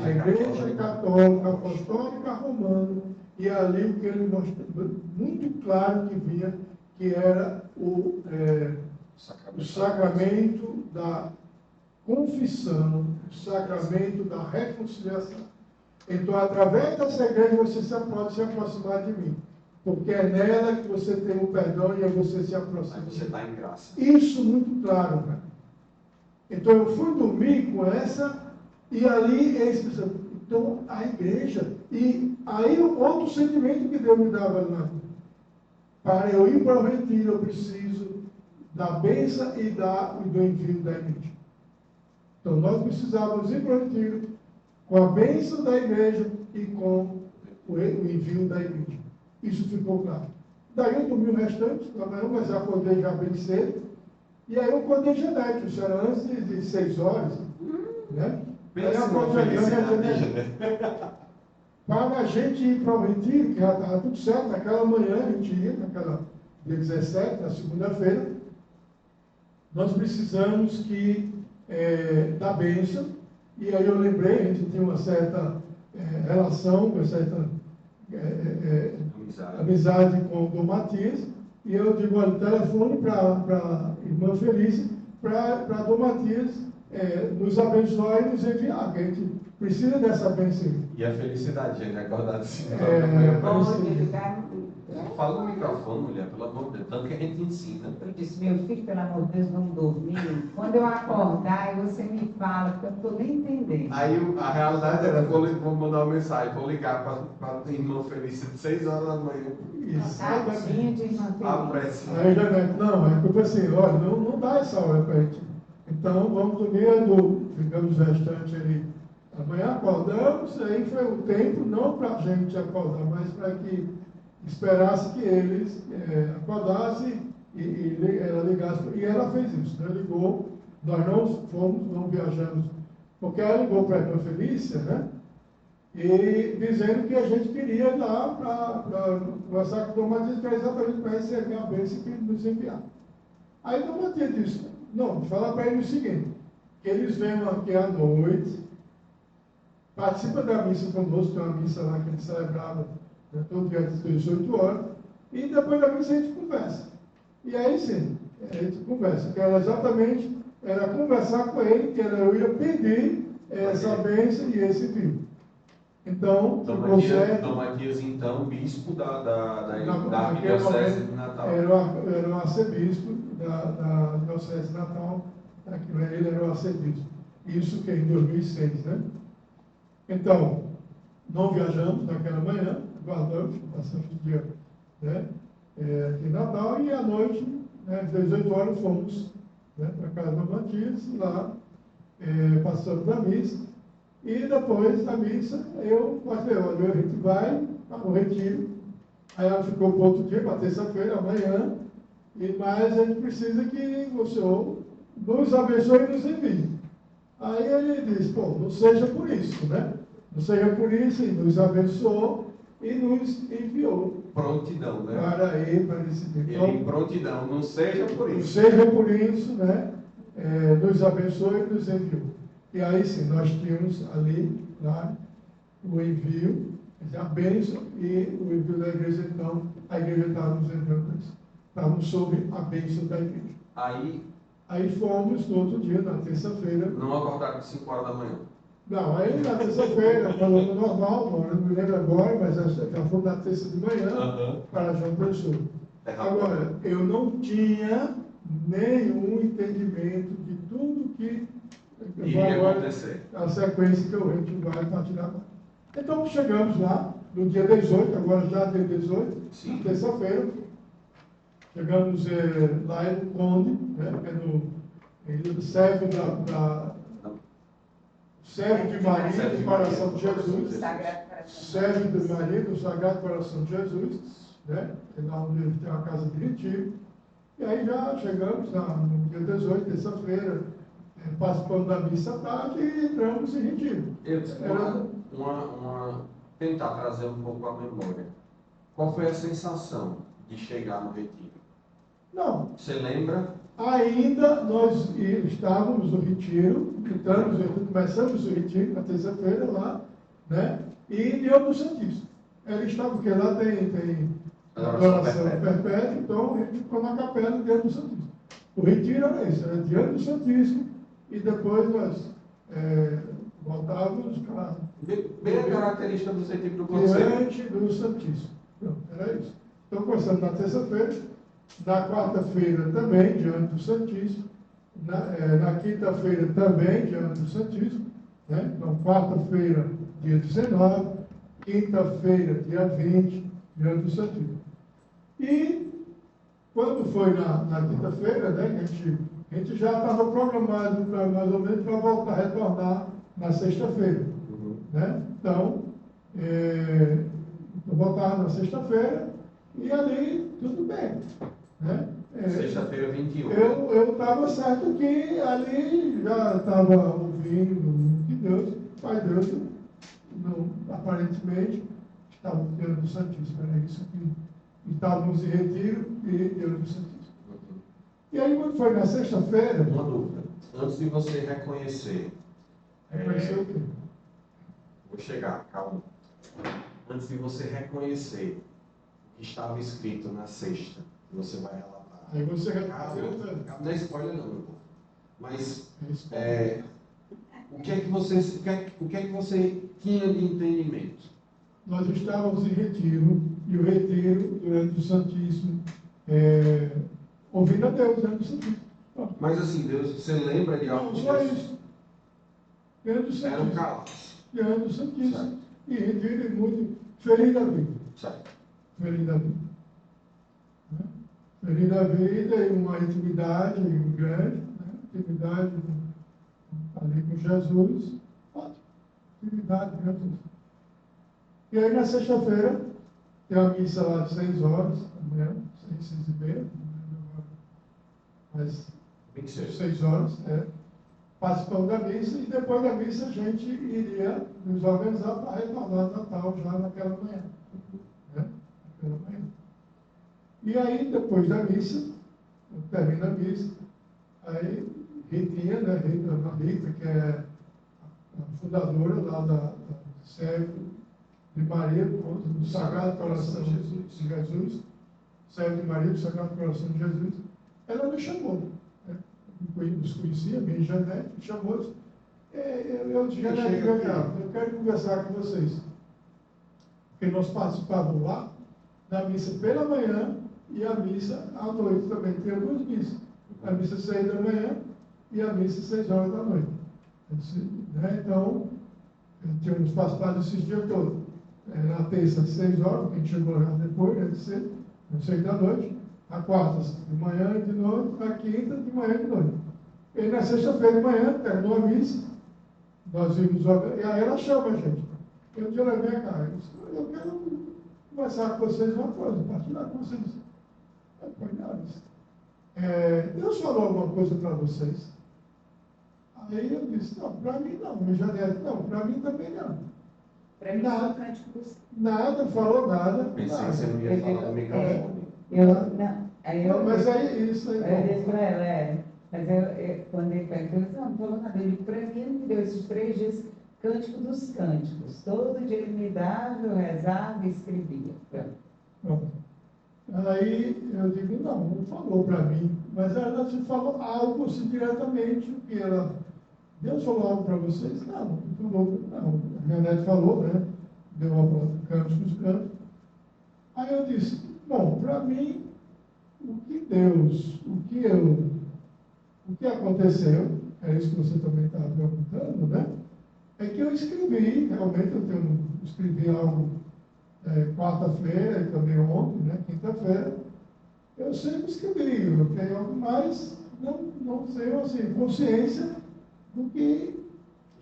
a igreja católica, apostólica romana, e ali o que ele mostrou, muito claro que vinha, que era o sacramento da confissão, o sacramento da reconciliação. Então, através dessa igreja, você pode se aproximar de mim. Porque é nela que você tem o perdão e aí você se aproxima. Aí você está em graça. Isso muito claro, cara. Então, eu fui dormir com essa, e ali, então, a igreja. E aí, outro sentimento que Deus me dava lá. Para eu ir para o retiro, eu preciso da bênção e do envio da igreja. Então, nós precisávamos ir para o retiro com a bênção da igreja e com o envio da igreja. Isso ficou claro. Daí eu dormi o restante da manhã, mas eu acordei já bem cedo. E aí eu acordei Janete, isso era antes de 6 horas. Né? Aí eu acordei Janete. Para a gente ir para o retiro, que já estava tudo certo, naquela manhã a gente ia, naquela dia 17, na segunda-feira, nós precisamos da bênção. E aí eu lembrei, a gente tinha uma certa relação, uma certa amizade com o Dom Matias, e eu digo, olha, telefone para a irmã Felícia, para Dom Matias nos abençoar e nos enviar, que a gente precisa dessa bênção. E a felicidade, gente, acordar assim. Fala no microfone, mulher, pelo amor de Deus, tanto que a gente ensina. Eu disse, meu filho, pelo amor de Deus, vamos dormir. Quando eu acordar, aí você me fala, porque eu não estou nem entendendo. Aí a realidade era, vou mandar uma mensagem, vou ligar para a irmã Felícia de 6 horas da manhã. Isso. Tadinha de irmã Felícia. Aí Janete, não, eu falei assim, olha, não dá essa hora para a gente. Então, vamos dormir, ficamos o restante ali. Amanhã acordamos, aí foi o tempo, não para a gente acordar, mas para que esperasse que eles acordassem e ela ligasse. E ela fez isso, né? Ligou, nós não viajamos, porque ela ligou para a irmã Felícia, né? E dizendo que a gente queria ir lá para conversar com o Dom Matias, que era exatamente para receber a bênção que ele nos enviar. Aí o Dom Matias disse, não, fala para ele o seguinte, que eles venham aqui à noite, participa da missa conosco, tem uma missa lá que a gente celebrava, né, todo dia às 18 horas, e depois da missa a gente conversa. E aí sim, a gente conversa, que era exatamente, era conversar com ele, que eu ia pedir essa bênção e esse vinho. Então, Dom Matias, então, bispo da Arquidiocese de Natal. Era o arcebispo da Diocese de Natal, ele era o arcebispo. Isso que é em 2006, né? Então, não viajamos naquela manhã, guardamos, passamos o dia, né, em Natal, e à noite, né, às 18 horas, fomos, né, para a casa do Matias, lá, passamos a missa, e depois da missa, eu falei, olha, a gente vai para o retiro, aí ela ficou para outro dia, para terça-feira, amanhã, mas a gente precisa que o Senhor nos abençoe e nos envie. Aí ele disse, não seja por isso, né? Não seja por isso, e nos abençoou e nos enviou. Prontidão, né? Para ir, para decidir. Ele prontidão, não seja por isso. Não seja por isso, né? Nos abençoou e nos enviou. E aí sim, nós tínhamos ali, lá, o envio, a bênção e o envio da igreja, então, a igreja estava nos enviando isso. Estávamos sob a bênção da igreja. Aí fomos no outro dia, na terça-feira. Não acordaram às 5 horas da manhã? Não, aí na terça-feira, falando normal, não me lembro agora, mas já foi na terça de manhã, para João Pessoa. Agora, eu não tinha nenhum entendimento de tudo que iria acontecer. A sequência que a gente vai partilhar. Então, chegamos lá, no dia 18, agora já dia 18, terça-feira. Chegamos lá no Conde, né, ele serve serve de Maria do Coração de Jesus, serve de Maria do Sagrado Coração de Jesus, né, lá onde ele tem uma casa de retiro. E aí já chegamos no dia 18, terça-feira, participando da missa à tarde e entramos em retiro. Tentar trazer um pouco a memória. Qual foi a sensação de chegar no retiro? Não. Você lembra? ainda nós estávamos no retiro, começamos o retiro na terça-feira lá, né? E Deus do Santíssimo. Ele estava, porque lá tem adoração perpétua, então ele ficou na capela diante do Santíssimo. O retiro era isso, era diante do Santíssimo, e depois nós voltávamos para. Bem a característica do sentido do conselho. Diante do Santíssimo. Pronto, era isso. Então, começando na terça-feira, na quarta-feira também, diante do Santíssimo, na quinta-feira também, diante do Santíssimo, né? Então, quarta-feira, dia 19, quinta-feira, dia 20, diante do Santíssimo. E, quando foi na quinta-feira, né, a gente já estava programado para mais ou menos para voltar, retornar na sexta-feira. Né? Então, eu voltava na sexta-feira e ali tudo bem. Né? Sexta-feira 21. Eu estava certo que ali já estava ouvindo que Deus, Pai Deus, aparentemente, estava diante do Santíssimo. Era isso que estávamos em retiro e Deus do Santíssimo. E aí, quando foi na sexta-feira. Uma dúvida. Antes de você reconhecer. Reconhecer o quê? Vou chegar, calma. Antes de você reconhecer o que estava escrito na sexta, que você vai relatar. Aí você Calma, não é spoiler não, meu povo. Mas o que é que você tinha de entendimento? Nós estávamos em retiro, e o retiro, durante o Santíssimo, ouvindo a Deus, diante do Santíssimo. Mas assim, Deus, você lembra de algo? Não, só isso. Diante do Santíssimo. Era um caos. Diante do Santíssimo. Certo. E retiro e muito feliz da vida. Certo. Feliz da vida. Feliz da vida e uma intimidade grande, né? Intimidade ali com Jesus. Ótimo. Intimidade com Jesus. E aí na sexta-feira, tem a missa lá de 6 horas da manhã, 6h30, mas 6 horas, participando da missa, e depois da missa a gente iria nos organizar para retornar no Natal já naquela manhã. Né? Naquela manhã. E aí, depois da missa, termina a missa, aí Ritinha, né, Rita, que é a fundadora lá da Servo de Maria, do Sagrado Coração de Jesus, Servo de Maria, do Sagrado Coração de Jesus, ela me chamou. Né? Nos conhecia, bem Janete, me chamou. Eu disse, Janete, eu quero conversar com vocês. Porque nós participávamos lá da missa pela manhã e a missa à noite também. Tem duas missas. A missa 6 da manhã e a missa 6 horas da noite. Né? Então, tínhamos participado esses dias todos. Na terça, 6 horas, que a gente chegou lá depois, né, de 6 da noite. A quarta, de manhã e de noite. A quinta, de manhã e de noite. E na sexta-feira de manhã, terminou a missa. Nós vimos, e aí ela chama a gente. Eu disse, olha, minha cara, eu quero conversar com vocês uma coisa, partilhar com vocês. Deus falou alguma coisa para vocês? Aí eu disse, não, para mim não. Eu já disse, não, para mim também não. Para mim, nada, cânticos. Nada, falou nada. Pensei nada. que você não ia falar no microfone. Não, mas é isso aí. Eu disse para ela, mas quando ele perguntou, não falou nada. Ele, para mim, ele me deu esses 3 dias cântico dos cânticos. Todo dia ele me dava, eu rezava e escrevia. Pronto. Aí eu digo, não falou para mim, mas ela se falou algo assim diretamente, que ela, Deus falou algo para vocês? Não, a Renete falou, né? Deu uma cantos dos cantos. Aí eu disse, bom, para mim, o que aconteceu, é isso que você também estava perguntando, né? É que eu escrevi, realmente escrevi algo quarta-feira e também ontem, né, quinta-feira, eu sempre escrevi, eu tenho algo mais, não tenho assim, consciência do que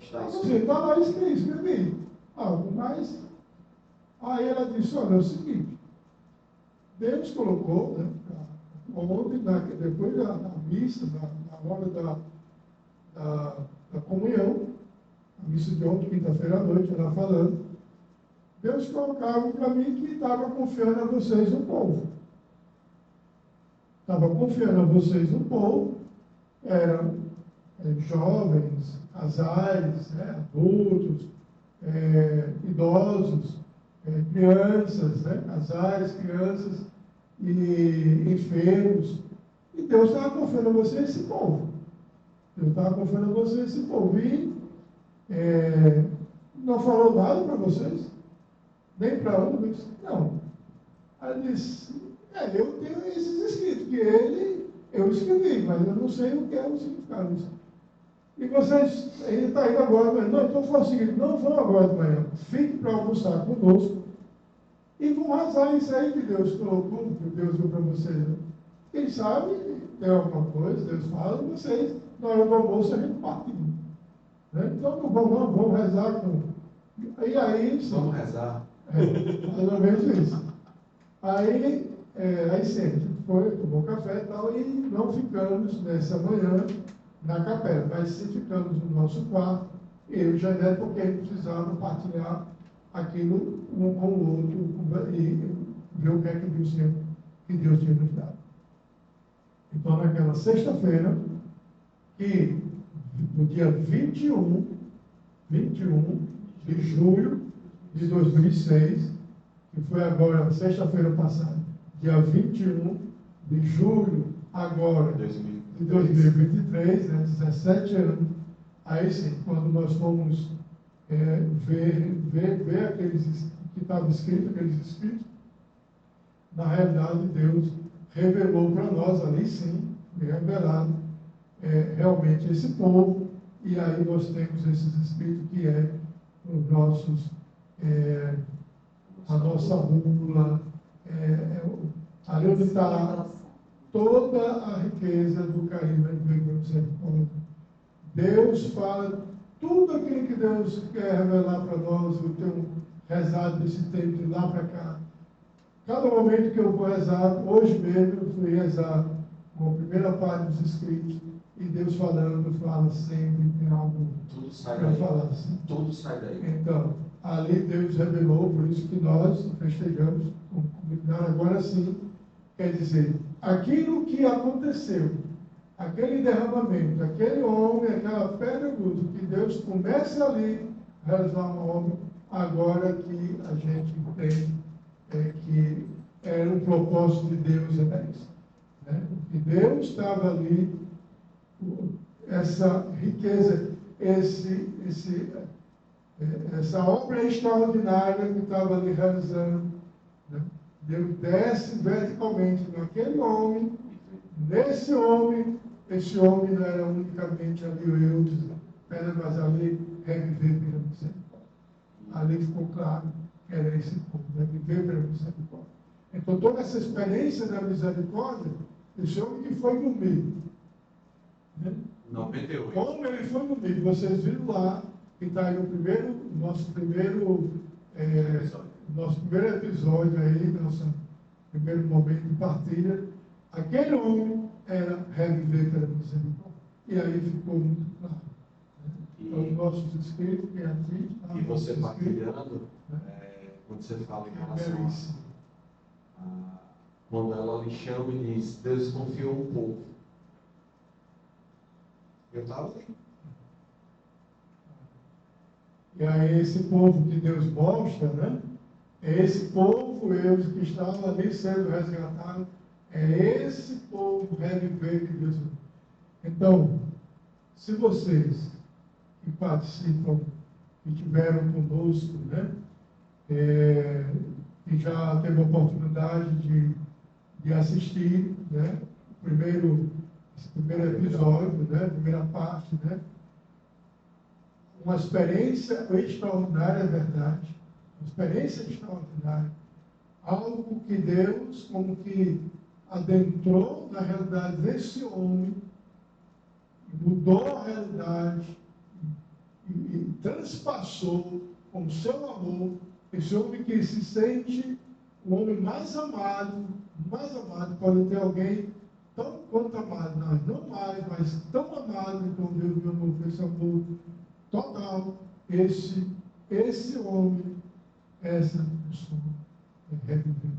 está lá escrevi, algo mais. Aí ela disse, olha, é o seguinte, Deus colocou, né, ontem, depois da missa, na hora da comunhão, a missa de ontem, quinta-feira à noite, ela falando, Deus colocava para mim que estava confiando a vocês o povo. estava confiando a vocês um pouco, eram jovens, casais, né, adultos, idosos, crianças, né, casais, crianças e enfermos. E Deus estava confiando a você esse povo. Deus estava confiando a você esse povo. E não falou nada para vocês, nem para um, disse, não. Aí ele disse, eu tenho esses escritos, que eu escrevi, mas eu não sei o que é o significado disso. E vocês, ele está indo agora, mas não, então foi o seguinte, não vão agora de manhã, fiquem para almoçar conosco e vão rezar isso aí que Deus colocou, que Deus deu para vocês. Né? Quem sabe, tem alguma coisa, Deus fala, e vocês, na hora do almoço, a gente parte. Né? Então, não vamos rezar com... E aí... Vamos rezar. Mais ou menos isso. Aí sempre foi, tomou café e tal, e não ficamos nessa manhã na capela, mas sim ficamos no nosso quarto, eu e Janete, porque a gente precisava partilhar aquilo um com o outro e ver o que é que Deus tinha nos dado. Então, naquela sexta-feira, que no dia 21 de julho de 2006, que foi agora, sexta-feira passada, dia 21 de julho, agora, de 2023, né, 17 anos, aí sim, quando nós fomos ver aqueles que estavam escritos, aqueles escritos, na realidade Deus revelou para nós, ali sim, foi revelado realmente esse povo, e aí nós temos esses escritos que os nossos, a nossa bússola, ali onde está toda a riqueza do carinho do misericórdia. Deus fala tudo aquilo que Deus quer revelar para nós. Eu tenho rezado desse tempo de lá para cá. Cada momento que eu vou rezar, hoje mesmo eu fui rezar com a primeira parte dos escritos, e Deus fala sempre, tem algo para falar. Assim. Tudo sai daí. Então, ali Deus revelou, por isso que nós festejamos com comunidade agora sim, quer dizer, aquilo que aconteceu, aquele derramamento, aquele homem, aquela pedra bruta, que Deus começa ali a realizar uma obra, agora que a gente entende que era um propósito de Deus, isso. Né? Que Deus estava ali, essa riqueza, essa obra extraordinária que estava ali realizando, né? Deus desce verticalmente naquele homem, nesse homem, esse homem não era unicamente ali o eu, mas ali reviver pela misericórdia. Ali ficou claro que era esse povo, reviver pela misericórdia. Então toda essa experiência da misericórdia, esse homem que foi dormir, né? 98. Como ele foi dormir, vocês viram lá, que está aí nosso primeiro episódio aí, nosso primeiro momento de partilha, aquele homem era reviver pela misericórdia. E aí ficou muito claro. Né? Os nossos escritos, quem assiste... E você partilhando, quando você fala em relação quando ela lhe chama e diz, Deus confiou um povo. Eu estava ali. E aí esse povo que Deus mostra, né? É esse povo, eles que estavam ali sendo resgatados, é esse povo reviver que Deus... Então, se vocês que participam, que estiveram conosco, né? Que já teve a oportunidade de assistir, né? Esse primeiro episódio, né? Primeira parte, né? Uma experiência extraordinária, é verdade. Uma experiência extraordinária. Algo que Deus, como que adentrou na realidade desse homem, mudou a realidade e transpassou com o seu amor, esse homem que se sente o homem mais amado, pode ter alguém tão quanto amado, não mais, mas tão amado, então Deus me amou com esse amor total, esse homem, essa pessoa reviver.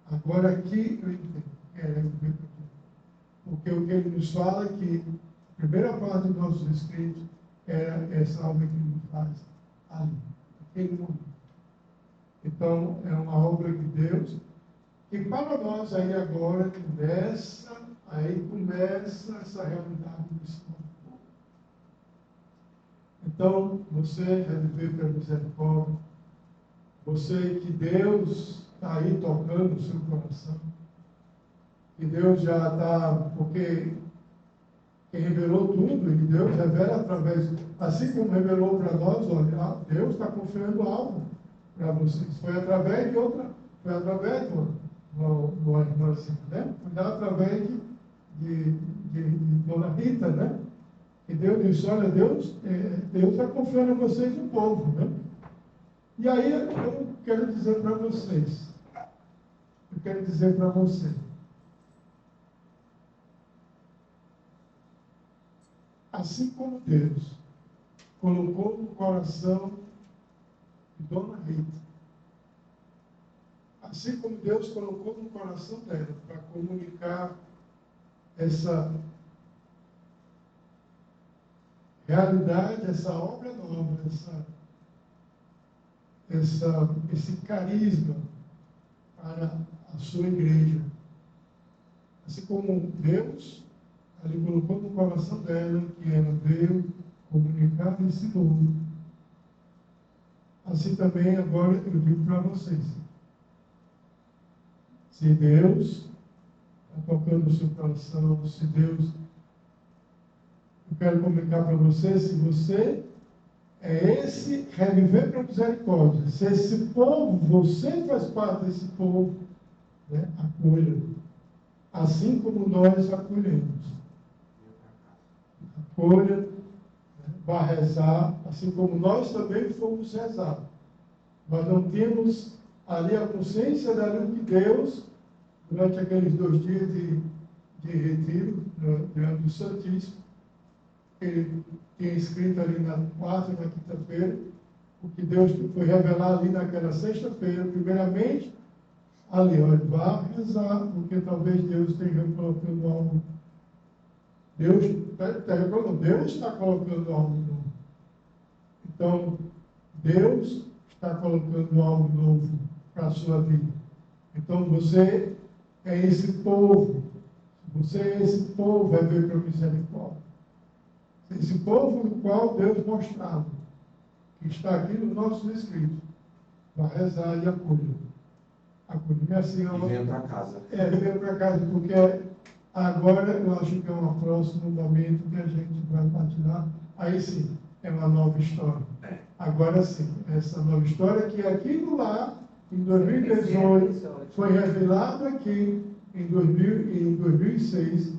Agora aqui eu entendo. que é reviver para Deus. Porque o que ele nos fala é que a primeira parte dos nossos escritos era essa obra que ele faz ali, naquele momento. Então, é uma obra de Deus que para nós aí agora começa essa realidade do Senhor. Então, você reviver pela misericórdia, você que Deus está aí tocando o seu coração, que Deus já está, porque quem revelou tudo, e Deus revela através, assim como revelou para nós, olha, Deus está confiando algo para vocês. Foi através de uma irmãzinha, né? Foi através de Dona Rita, né? E Deus disse, olha, Deus está confiando em vocês um povo, né? E aí eu quero dizer para vocês, assim como Deus colocou no coração de Dona Rita, assim como Deus colocou no coração dela para comunicar essa realidade, essa obra nova, esse carisma para a sua igreja. Assim como Deus ali colocou no coração dela que ela veio comunicar esse novo. Assim também agora eu digo para vocês. Se Deus está tocando o seu coração, se Deus... Eu quero comunicar para você, se você é esse reviver para a misericórdia, se esse povo, você faz parte desse povo, né, acolha. Assim como nós acolhemos. Acolha, né, vá rezar, assim como nós também fomos rezar. Nós não temos ali a consciência daquilo que Deus, durante aqueles 2 dias de retiro, diante do Santíssimo, ele tinha escrito ali na quarta e na quinta-feira, o que Deus foi revelar ali naquela sexta-feira, primeiramente, ali, olha, vá rezar, porque talvez Deus esteja colocando algo. Deus está colocando algo novo. Então, Deus está colocando algo novo para a sua vida. Então, você é esse povo. Você é esse povo, vai ver para a misericórdia. Esse povo do qual Deus mostrava, que está aqui nos nossos escritos, vai rezar e acolher. Acolher assim, e venha para casa. Venha para casa, porque agora eu acho que é um próximo momento que a gente vai partilhar. Aí sim, é uma nova história. Agora sim, essa nova história que aquilo lá, em 2018, foi revelado aqui em 2006,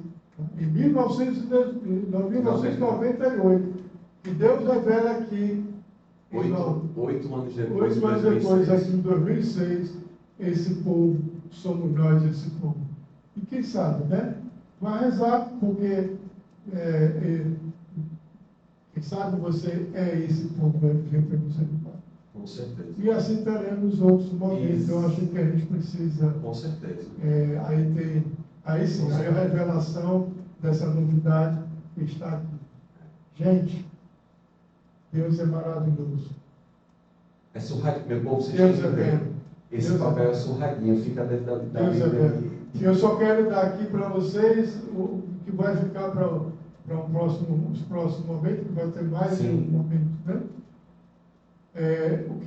em 1998, que Deus revela aqui, 8 anos depois, 8 anos depois, aqui em 2006, esse povo, somos nós esse povo. E quem sabe, né? Vai rezar, porque quem sabe você é esse povo, vai viver para misericórdia. Com certeza. E assim teremos outros momentos. Isso. Eu acho que a gente precisa. Com certeza. Aí sim, aí a revelação dessa novidade que está aqui. Gente, Deus é maravilhoso. É surradinho, meu povo, vocês Deus têm que é ver. bom. Esse Deus papel é surradinho, fica dentro da Deus é Bíblia. bom. Eu só quero dar aqui para vocês o que vai ficar para os próximos momentos, que vai ter mais de um momento, né? O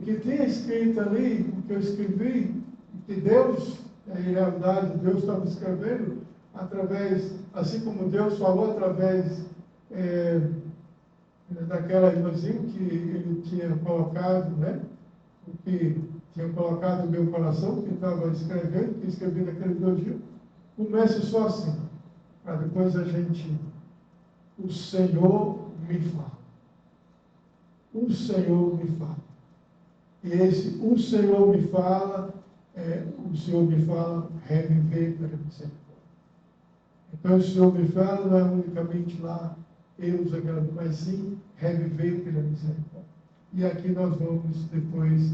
que tem escrito ali, o que eu escrevi, que Deus, em realidade, Deus estava escrevendo através, assim como Deus falou através daquela irmãzinha que ele tinha colocado, né? O que tinha colocado no meu coração, que estava escrevendo, que escrevi naqueles 2 dias. Comece só assim, para depois a gente... O Senhor me fala. O Senhor me fala. E o Senhor me fala, reviver pela misericórdia. Então, o Senhor me fala não é unicamente lá, mas sim reviver pela misericórdia. E aqui nós vamos depois,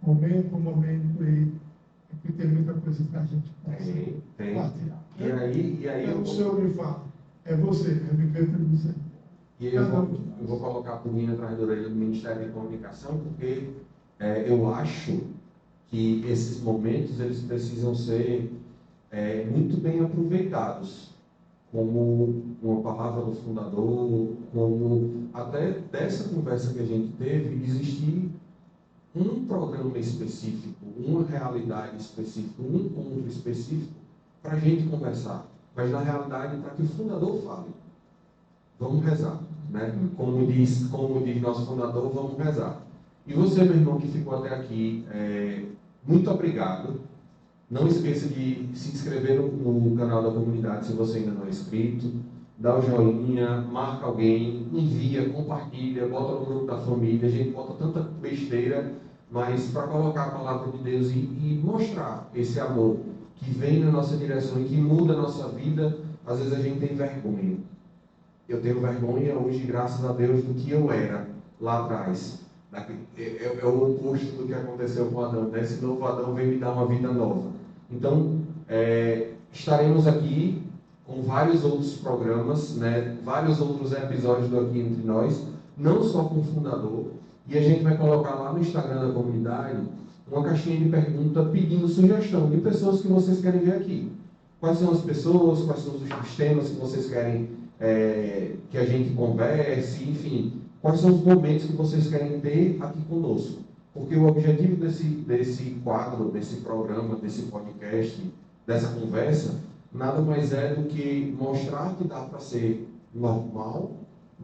momento por momento, ir porque tem muita coisa para a gente Tem. compartilhar. E aí então, o Senhor me fala, é você, é viver pelo Senhor. E eu vou colocar a pulguinha atrás da orelha do Ministério de Comunicação, porque eu acho que esses momentos eles precisam ser muito bem aproveitados, como uma palavra do fundador, como até dessa conversa que a gente teve, existir um programa específico, uma realidade específica, um encontro específico para a gente conversar, mas na realidade para que o fundador fale. Vamos rezar, né? Como diz nosso fundador, vamos rezar. E você, meu irmão, que ficou até aqui, muito obrigado. Não esqueça de se inscrever no canal da comunidade se você ainda não é inscrito. Dá o joinha, marca alguém, envia, compartilha, bota no grupo da família. A gente bota tanta besteira, mas para colocar a palavra de Deus e mostrar esse amor que vem na nossa direção e que muda a nossa vida, às vezes a gente tem vergonha. Eu tenho vergonha hoje, graças a Deus, do que eu era lá atrás. É o oposto do que aconteceu com Adão, né? Esse novo Adão veio me dar uma vida nova. Então, estaremos aqui com vários outros programas, né? Vários outros episódios do Aqui Entre Nós, não só com o fundador, e a gente vai colocar lá no Instagram da comunidade uma caixinha de pergunta pedindo sugestão de pessoas que vocês querem ver aqui. Quais são as pessoas, quais são os temas que vocês querem que a gente converse, enfim, quais são os momentos que vocês querem ter aqui conosco. Porque o objetivo desse quadro, desse programa, desse podcast, dessa conversa, nada mais é do que mostrar que dá para ser normal,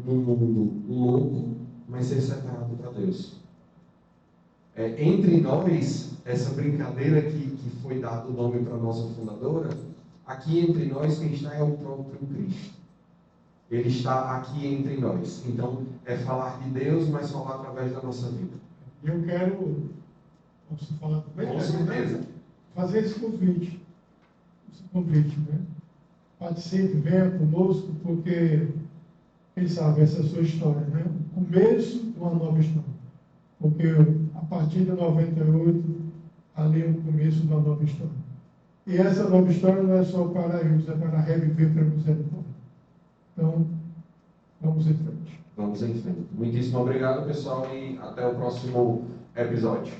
num mundo louco, mas ser separado para Deus. Entre nós, essa brincadeira que foi dado o nome para a nossa fundadora, aqui entre nós quem está é o próprio Cristo. Ele está aqui entre nós. Então, é falar de Deus, mas falar através da nossa vida. Eu quero, posso falar também? Com certeza. Fazer esse convite. Né? Participe, venha conosco, porque, quem sabe, essa é a sua história, né? O começo de uma nova história. Porque a partir de 98, ali é o começo de uma nova história. E essa nova história não é só para isso, é para reviver pelo misericórdia. Então, vamos em frente. Vamos em frente. Muitíssimo obrigado, pessoal, e até o próximo episódio.